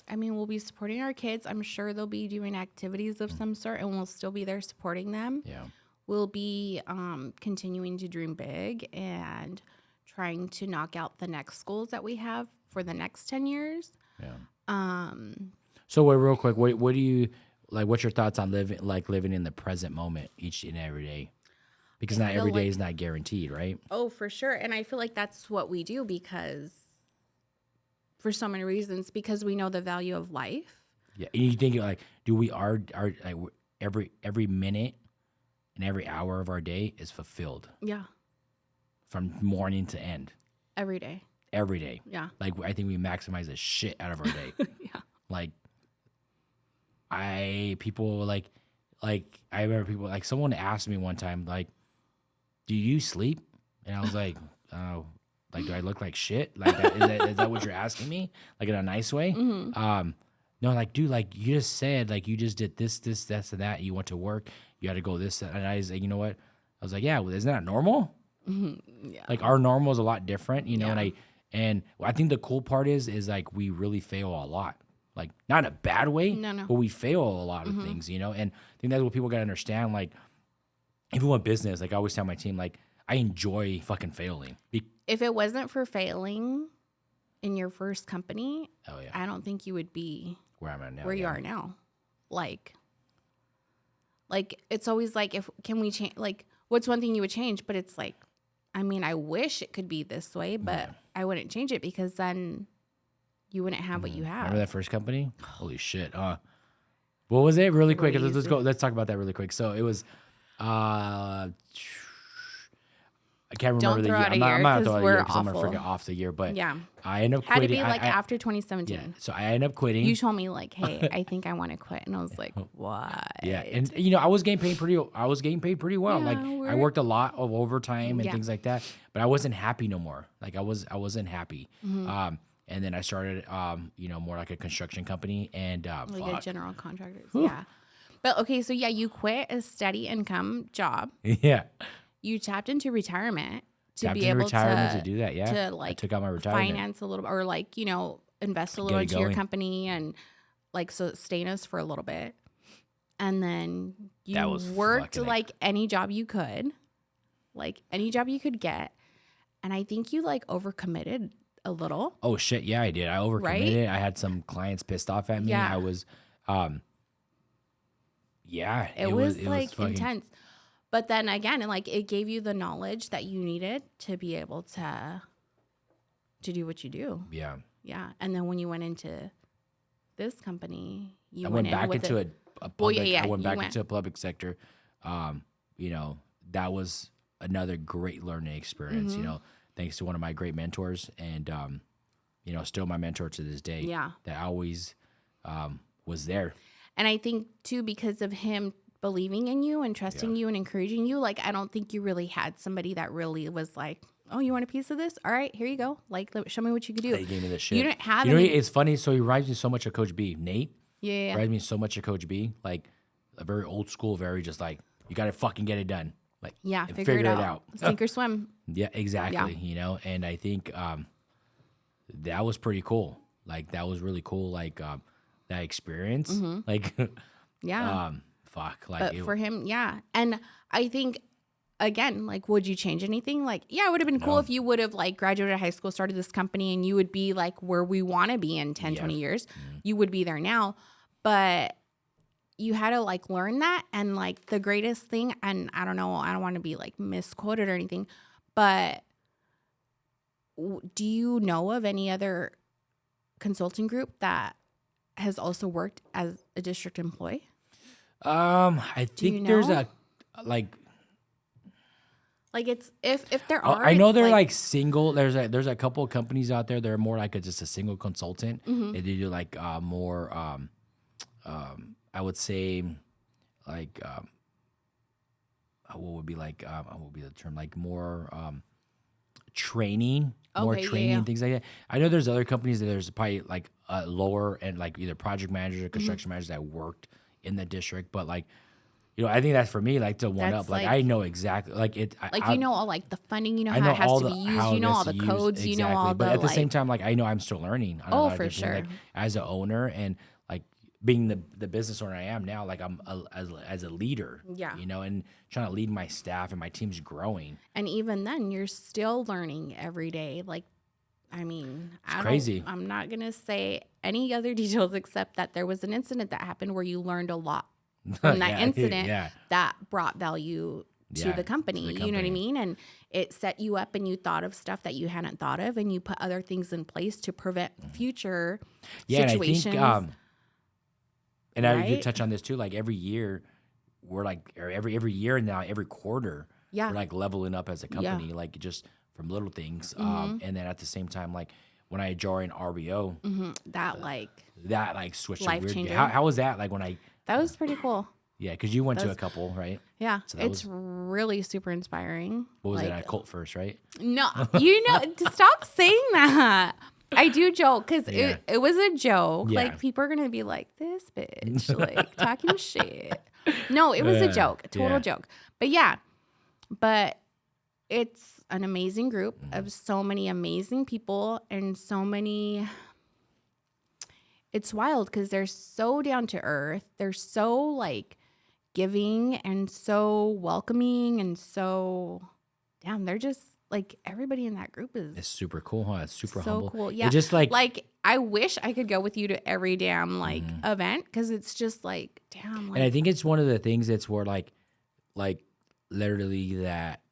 I mean, we'll be supporting our kids. I'm sure they'll be doing activities of some sort, and we'll still be there supporting them. Yeah. We'll be continuing to dream big and trying to knock out the next goals that we have for the next 10 years. Yeah. So wait, real quick, what do you like? What's your thoughts on living in the present moment each and every day? Because not every day is not guaranteed, right? Oh, for sure. And I feel like that's what we do because for so many reasons, because we know the value of life. Yeah. And you think like, do we are like every minute and every hour of our day is fulfilled? Yeah. From morning to end. Every day. Every day. Yeah. Like I think we maximize the shit out of our day. Yeah. Like I remember people like someone asked me one time like, do you sleep? And I was like, oh, like do I look like shit? Like is that what you're asking me? Like in a nice way? Mm-hmm. No, like dude, like you just said, like you just did this, and that. You went to work, you had to go this, and I was like, you know what? I was like, yeah, well, isn't that normal? Mm-hmm. Yeah. Like our normal is a lot different, you know. Yeah. And I think the cool part is like we really fail a lot. Like not in a bad way, No. but we fail a lot of things, you know. And I think that's what people gotta understand. Like even with business, like I always tell my team, like I enjoy fucking failing. If it wasn't for failing in your first company, Oh yeah, I don't think you would be where I'm at now. where you are now. Like it's always like, can we change? Like, what's one thing you would change? But it's like, I mean, I wish it could be this way, but I wouldn't change it because then you wouldn't have what you have. Remember that first company? Holy shit! What was it? Really quick. Let's go. Let's talk about that really quick. So it was. I can't remember the year. I'm not going to throw out a year because I'm going to forget off the year. But yeah, I ended up had quitting. to be like after 2017. Yeah, so I ended up quitting. You told me like, hey, I think I want to quit, and I was like, what? Yeah, and you know I was getting paid pretty well. Yeah, like I worked a lot of overtime and things like that, but I wasn't happy no more. Like I wasn't happy. Mm-hmm. And then I started, more like a construction company and like a general contractor. Yeah, but okay, so yeah, you quit a steady income job. Yeah. You tapped into retirement to be able to do that. Yeah, to like I took out my retirement, finance a little, or like invest a little into your company and like sustain us for a little bit, and then you worked like any job you could, get, and I think you like overcommitted a little. Oh shit, yeah, I did. I overcommitted. Right? I had some clients pissed off at me. Yeah. I was, it was like intense. But then again, like it gave you the knowledge that you needed to be able to do what you do. Yeah. Yeah. And then when you went into this company, I went back into a public. I went back into a public sector. That was another great learning experience, you know, thanks to one of my great mentors and, you know, still my mentor to this day. Yeah. That always was there. And I think too, because of him believing in you and trusting you and encouraging you, like, I don't think you really had somebody that really was like, oh, you want a piece of this? All right, here you go. Like, show me what you could do. He gave me this shit. You didn't have You know, any. it's funny. So he reminds me so much of Coach B. Nate Yeah. reminds me so much of Coach B. Like a very old school, very just like, you got to fucking get it done. Like, Yeah. and Figure it out. Sink or swim. Yeah, exactly. You know, and I think that was pretty cool. Like, that was really cool. Like, that experience. Like, Yeah. fuck. Like, But for him, yeah. And I think, again, like, would you change anything? Like, yeah, it would have been cool if you would have, like, graduated high school, started this company, and you would be, like, where we want to be in 10, 20 years. You would be there now. But you had to, like, learn that. And, like, the greatest thing, and I don't know, I don't want to be, like, misquoted or anything, but do you know of any other consulting group that has also worked as a district employee? I think there's know? like it's if there are, I know it's they're like single. There's a couple of companies out there that are more like just a single consultant. They do like more I would say like what would be the term, like more training, more Okay, training yeah. and things like that. I know there's other companies that there's probably like lower and like either project managers or construction managers that worked in the district, but like, you know, I think that's for me, like, to one That's up. Like, like- I know exactly, like it. like, I you know, all like the funding, you know I how know it has all to the be used, how you it know has all to the use, codes, you know exactly. all But the at the same like, time, like, I know I'm still learning. on a Oh, lot of for different things, sure. like, as an owner and like being the business owner I am now, like I'm as a leader. Yeah. You know, and trying to lead my staff and my team's growing. and even then you're still learning every day. Like, I mean, crazy. I'm not gonna say any other details except that there was an incident that happened where you learned a lot from that Yeah, incident yeah. that brought value to Yeah, the company. to the You know what I company. mean? And it set you up, and you thought of stuff that you hadn't thought of, and you put other things in place to prevent future Yeah, situations. and I think, and I did right? touch on this too. Like every year, we're like, or every year now, every quarter, Yeah. we're like leveling up as a company, like just from little things. And then at the same time, like when I joined RBO, that like that like switched a Life weird. changer. How was that? Like when I, that was pretty cool. yeah, because you went to a couple, right? Yeah, So that it's really super inspiring. What was it? Like, A cult first, right? No, you know, to stop saying that. I do joke because Yeah. it was a joke. Yeah. Like, people are going to be like, this bitch, like, talking shit. No, it was a joke, a total yeah. joke. But yeah, but it's an amazing group of so many amazing people and so many. It's wild because they're so down to earth. They're so like giving and so welcoming and so, damn, they're just like, everybody in that group is It's super cool, huh? It's super so humble. cool. Yeah. It just like I wish I could go with you to every damn like event because it's just like, damn. and Like, I think it's one of the things that's where like literally that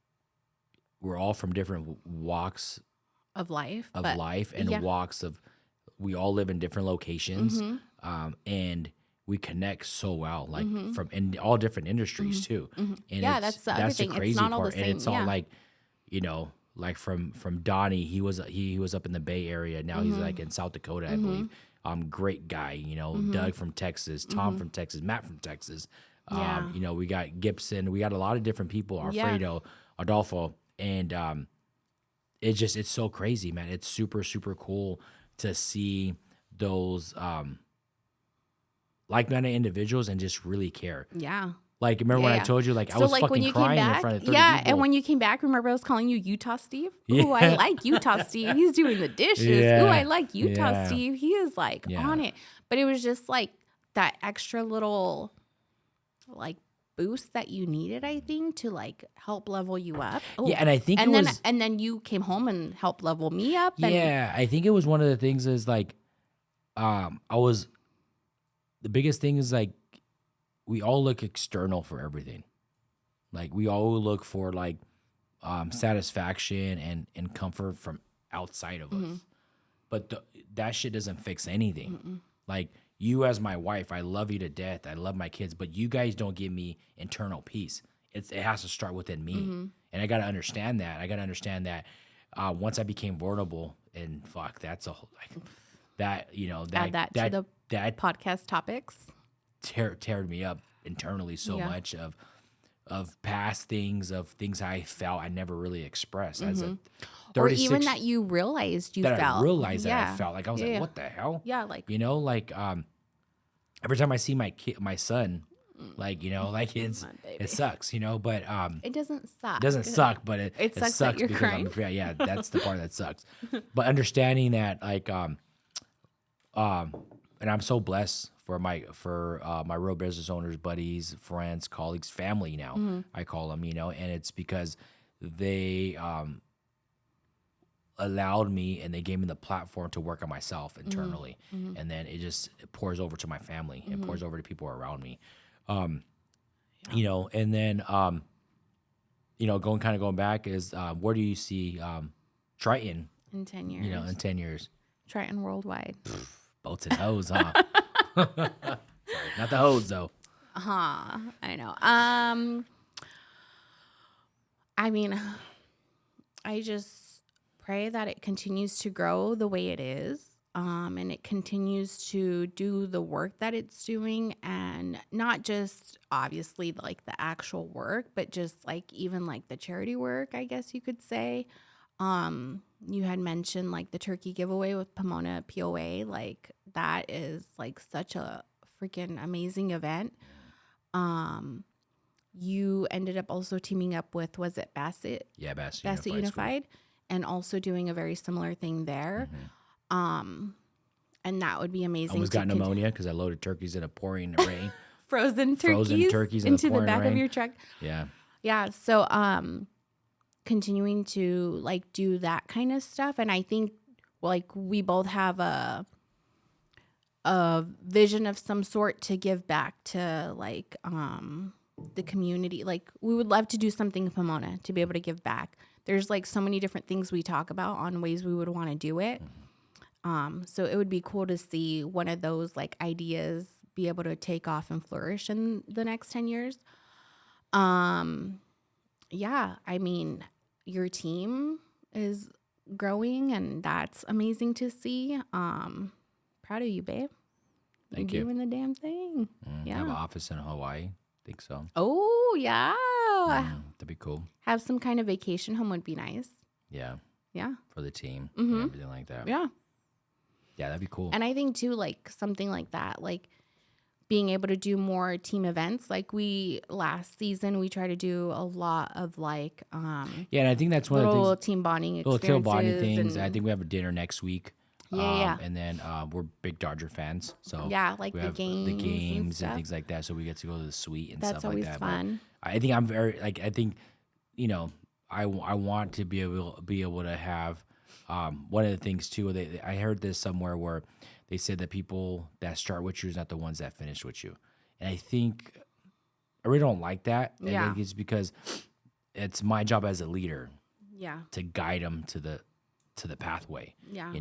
we're all from different walks of life. of but life and yeah. walks of, we all live in different locations, and we connect so well, like from in all different industries too. And Yeah, it's- that's the other thing. It's crazy not all the part. And same, it's all yeah. like, you know, like from Donnie, he was up in the Bay Area. Now he's like in South Dakota, I believe. Great guy, you know, Doug from Texas, Tom from Texas, Matt from Texas. Yeah. You know, we got Gibson, we got a lot of different people, Yeah. Alfredo, Adolfo, and it's so crazy, man. It's super, super cool to see those like-minded individuals and just really care. Yeah. Like, remember when I Yeah. told you, like, I So, was like, when fucking you came crying in back, front of 30 yeah, people. and when you came back, remember I was calling you Utah Steve? Yeah. Ooh, I like Utah Steve. He's doing the dishes. Yeah. Ooh, I like Utah Yeah. Steve. He is like Yeah. on it. But it was just like that extra little like boost that you needed, I think, to like help level you up. Ooh. Yeah, and I think and it then was, and then you came home and helped level me up. And yeah, I think it was one of the things is like, the biggest thing is like, we all look external for everything. Like we all look for like satisfaction and comfort from outside of us. But that shit doesn't fix anything. Like you as my wife, I love you to death. I love my kids, but you guys don't give me internal peace. It has to start within me. And I got to understand that. Once I became vulnerable, and fuck, that's a whole, like that, Add that to the that podcast topics. teared me up internally so much of past things, of things I felt I never really expressed as a 36, Or even that you realized you that felt. I realized that I felt like I was like, what the hell? Yeah, like Every time I see my son, like like it sucks, but it doesn't suck. it doesn't suck, but it sucks sucks that you're because crying. yeah, that's the part that sucks. But understanding that, like and I'm so blessed for my real business owners, buddies, friends, colleagues, family now. I call them, and it's because they allowed me and they gave me the platform to work on myself internally, and then it pours over to my family, it pours over to people around me, and then going back is where do you see Triton In 10 years. in 10 years? Triton worldwide. Boats and hoes, huh? Sorry, not the hoes though. I know. I mean, I just pray that it continues to grow the way it is. And it continues to do the work that it's doing, and not just obviously like the actual work, but just like even like the charity work, I guess you could say. You had mentioned like the turkey giveaway with Pomona POA, like that is like such a freaking amazing event. You ended up also teaming up with, was it Bassett? Yeah, Bassett Unified, and also doing a very similar thing there. And that would be amazing. I almost got pneumonia because I loaded turkeys in a pouring rain. Frozen turkeys into the back of your truck. Yeah. Yeah. So, continuing to like do that kind of stuff. And I think like we both have a vision of some sort to give back to like, the community. Like we would love to do something in Pomona to be able to give back. There's like so many different things we talk about on ways we would want to do it. So it would be cool to see one of those like ideas be able to take off and flourish in the next 10 years. Yeah, I mean, your team is growing and that's amazing to see. Proud of you, babe. Thank You're you. doing the damn thing. Yeah. Have an office in Hawaii. Think so. Oh, yeah. That'd be cool. Have some kind of vacation home would be nice. Yeah. Yeah. For the team and everything like that. Yeah. Yeah, that'd be cool. And I think too, like something like that, like being able to do more team events. Like last season, we try to do a lot of like, yeah, and I think that's one of the little things. team bonding Little experiences. team bonding things. And, I think we have a dinner next week. Yeah. And then we're big Dodger fans, so yeah, like we the have games and things like that. So we get to go to the suite and That's stuff like always that. fun. But I think I'm very like I think, I want to be able to have one of the things too. I heard this somewhere where they said that people that start with you is not the ones that finish with you, and I think I really don't like that. Yeah. I think it's because it's my job as a leader Yeah. to guide them to the pathway. Yeah.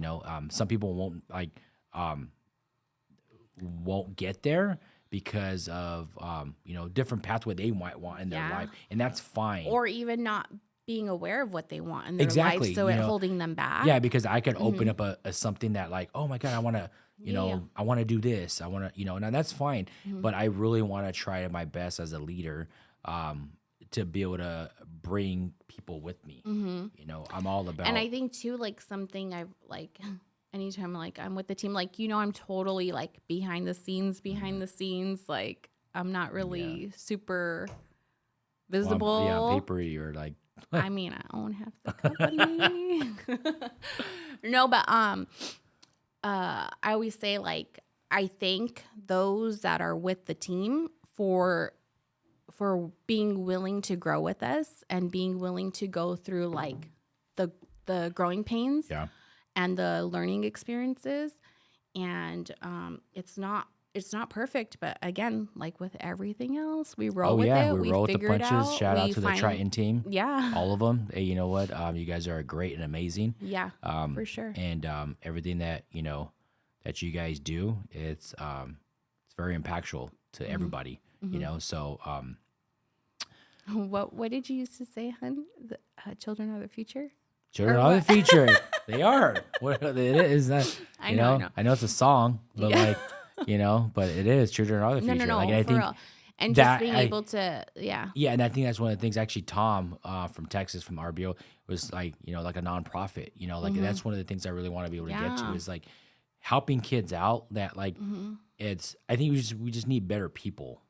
Some people won't get there because of different pathway they might want in their life, and that's fine. Or even not being aware of what they want in their Exactly, life, so it holding them back. Yeah, because I could open up a something that like, oh my God, I want to, I want to do this. I want to, and that's fine. But I really want to try my best as a leader to be able to bring people with me. I'm all about. And I think too, like something I've like, anytime like I'm with the team, like, I'm totally like behind the scenes, like I'm not really super visible. Yeah, papery or like. I mean, I own half the company. No, but I always say like I thank those that are with the team for being willing to grow with us and being willing to go through like the growing pains and the learning experiences. And it's not perfect, but again, like with everything else, we roll with it. We roll with the punches. Shout out to the Triton team. Yeah. All of them. Hey, you know what? You guys are great and amazing. Yeah, for sure. And everything that that you guys do, it's very impactful to everybody. So What did you used to say, hun? The, children are the future? Children Or are the what? future. They are. What it is that? I know, I know. I know it's a song, but Yeah. like, but it is. Children are the No, no, future. Like, and no, I for think real. And just that being I able to, yeah. yeah, and I think that's one of the things. Actually, Tom from Texas, from RBO, was like like a nonprofit. Like that's one of the things I really want to be able to get to Yeah. is like helping kids out. That like it's. I think we just need better people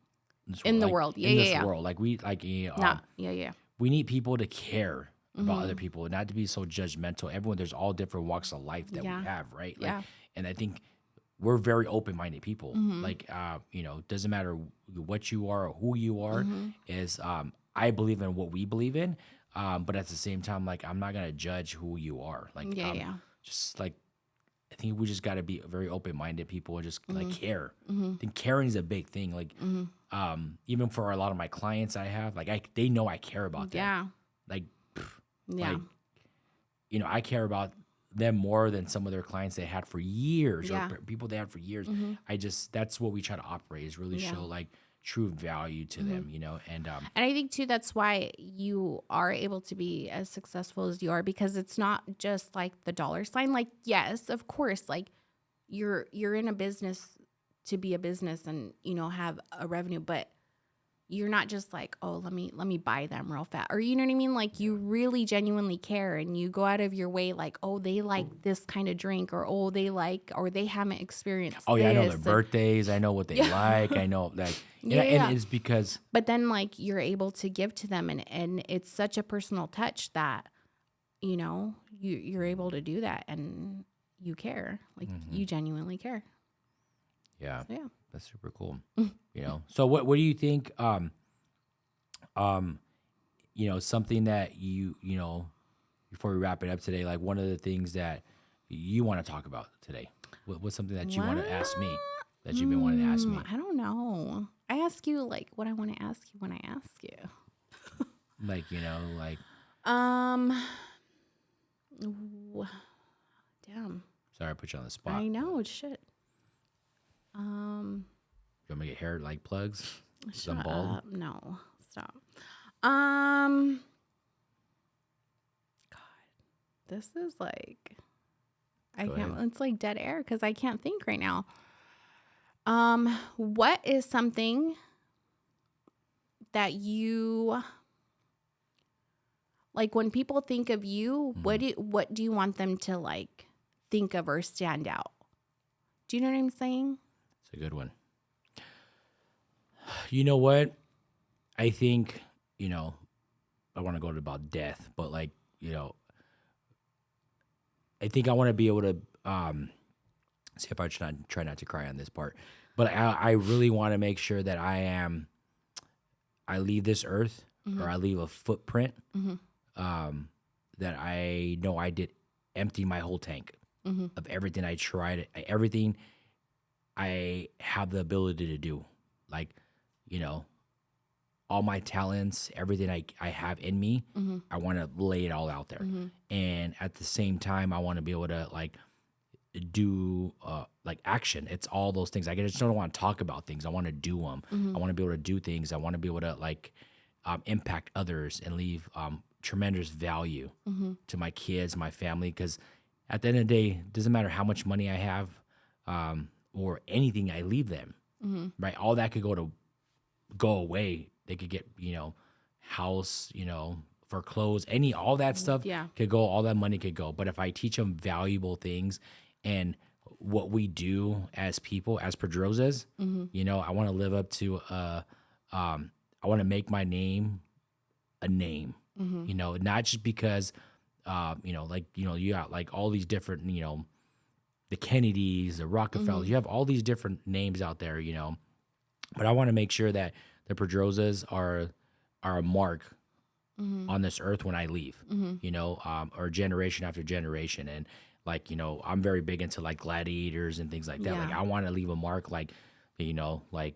In the like, world. Yeah, in yeah, this yeah. world. Like Not, yeah, yeah. we need people to care about other people, and not to be so judgmental. Everyone, there's all different walks of life that Yeah. we have, right? Like, Yeah. and I think we're very open-minded people. Like, doesn't matter what you are or who you are. Is I believe in what we believe in, but at the same time, like, I'm not gonna judge who you are. Like, Yeah, yeah. just like I think we just got to be very open-minded people and just like care. I think caring is a big thing. Like, even for a lot of my clients I have, like they know I care about them. Yeah. Like, Yeah. like, I care about them more than some of their clients they had for years Yeah. or people they had for years. That's what we try to operate is really Yeah. show like true value to them, and And I think too that's why you are able to be as successful as you are, because it's not just like the dollar sign. Like, yes, of course, like you're in a business to be a business and have a revenue, but you're not just like, oh, let me buy them real fast, or you know what I mean? Like, you really genuinely care and you go out of your way, like, oh, they like this kind of drink, or oh, they haven't experienced oh yeah, I know this, their and- birthdays, I know what they like, I know like Yeah, and yeah. it's because But then, like, you're able to give to them, and it's such a personal touch that you're able to do that, and you care, like, you genuinely care. yeah, So, yeah. that's super cool. So what do you think? Something that before we wrap it up today, like one of the things that you want to talk about today. What's something that you want to ask me that you've been wanting to ask me? I don't know. I ask you like what I want to ask you when I ask you. Like like Um. w- Damn. sorry, I put you on the spot. I know. Shit. Um. You want me to get hair like plugs? 'Cause I'm Shut bald? up. No. Stop. God. This is like. I Go can't. ahead. It's like dead air because I can't think right now. What is something that you like when people think of you? What do you want them to like think of or stand out? Do you know what I'm saying? It's a good one. You know what? I think, I want to go to about death, but like, I think I want to be able to see if I try not to cry on this part. But I really want to make sure that I leave this earth or I leave a footprint that I know I did empty my whole tank of everything I tried, everything I have the ability to do. Like, all my talents, everything I have in me, I want to lay it all out there. And at the same time, I want to be able to like do like action. It's all those things. I just don't want to talk about things. I want to do them. I want to be able to do things. I want to be able to like impact others and leave tremendous value to my kids, my family. Because at the end of the day, it doesn't matter how much money I have or anything I leave them. Right? All that could go away. They could get, house, for clothes, all that stuff could go, all that money could go. But if I teach them valuable things and what we do as people, as Pedrozas, I want to live up to, I want to make my name a name, not just because, you got like all these different, the Kennedys, the Rockefellers, you have all these different names out there, but I want to make sure that the Pedrozas are a mark on this earth when I leave, or generation after generation. And like, I'm very big into like gladiators and things like that. Like I want to leave a mark like, like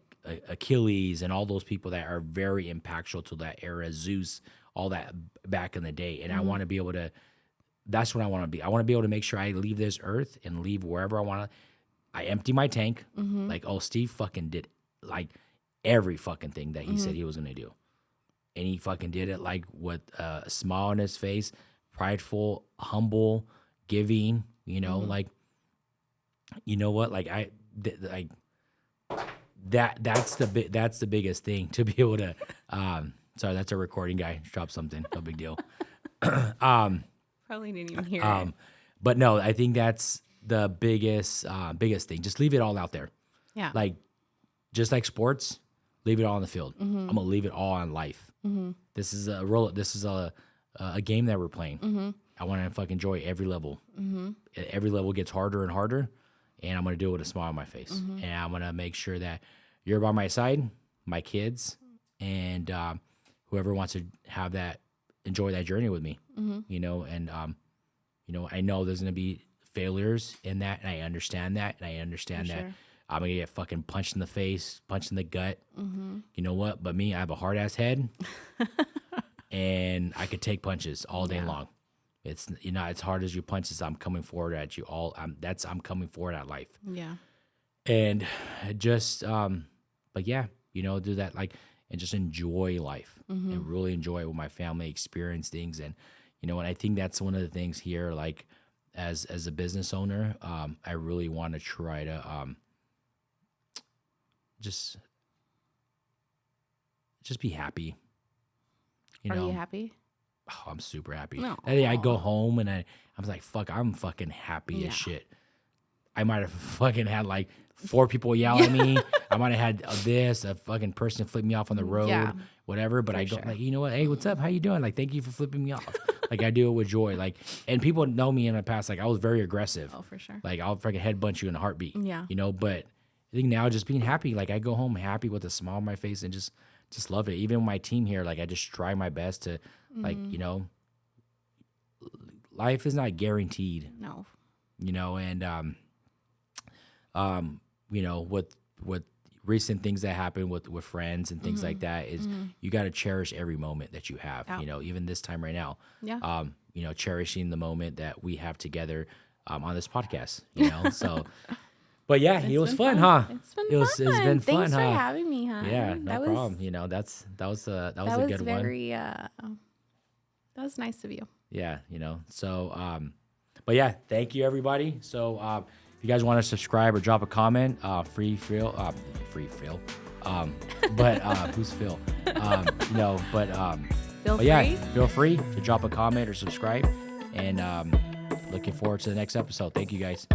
Achilles and all those people that are very impactful to that era, Zeus, all that back in the day. And I want to be able to, that's what I want to be. I want to be able to make sure I leave this earth and leave wherever I want to. I empty my tank. Like, oh, Steve fucking did like every fucking thing that he said he was going to do. and he fucking did it like with a smile on his face, prideful, humble, giving, like, you know what? Like that's the biggest thing to be able to, sorry, that's a recording guy. Drop something. No big deal. Probably didn't even hear it. But no, I think that's the biggest thing. Just leave it all out there. Yeah. Like, just like sports, leave it all on the field. I'm gonna leave it all on life. This is a game that we're playing. I want to fucking enjoy every level. Every level gets harder and harder, and I'm gonna do it with a smile on my face. And I'm gonna make sure that you're by my side, my kids, and whoever wants to enjoy that journey with me. And I know there's gonna be failures in that, and I understand that, that I'm gonna get fucking punched in the face, punched in the gut. You know what? But me, I have a hard ass head, and I could take punches all day long. It's as hard as you punches, I'm coming forward at you all. I'm coming forward at life. Yeah. And just but yeah, do that, like, and just enjoy life and really enjoy it with my family, experience things. And and I think that's one of the things here, like, as a business owner, I really want to try to just be happy. Are you happy? Oh, I'm super happy. No. That day I go home and I'm like, fuck, I'm fucking happy as shit. I might have fucking had like 4 people yell at me. I might have had a fucking person flip me off on the road, whatever. But I go like, you know what? Hey, what's up? How you doing? Like, thank you for flipping me off. Like, I do it with joy. Like, and people know me in the past. Like, I was very aggressive. Oh, for sure. Like, I'll fucking headbutt you in a heartbeat. Yeah. But I think now just being happy. Like, I go home happy with a smile on my face and just love it. Even with my team here, like, I just try my best to, like, life is not guaranteed. No. And with recent things that happen with friends and things like that is you got to cherish every moment that you have. Even this time right now. Yeah. Cherishing the moment that we have together on this podcast. So. But yeah, it was fun, huh? It's been fun. It's been fun, Thanks for huh? having me, huh? Yeah, no problem. That was a good one. That was nice of you. Yeah, So, but yeah, thank you, everybody. So, if you guys want to subscribe or drop a comment, free Phil. But who's Phil? Feel free to drop a comment or subscribe. And looking forward to the next episode. Thank you, guys.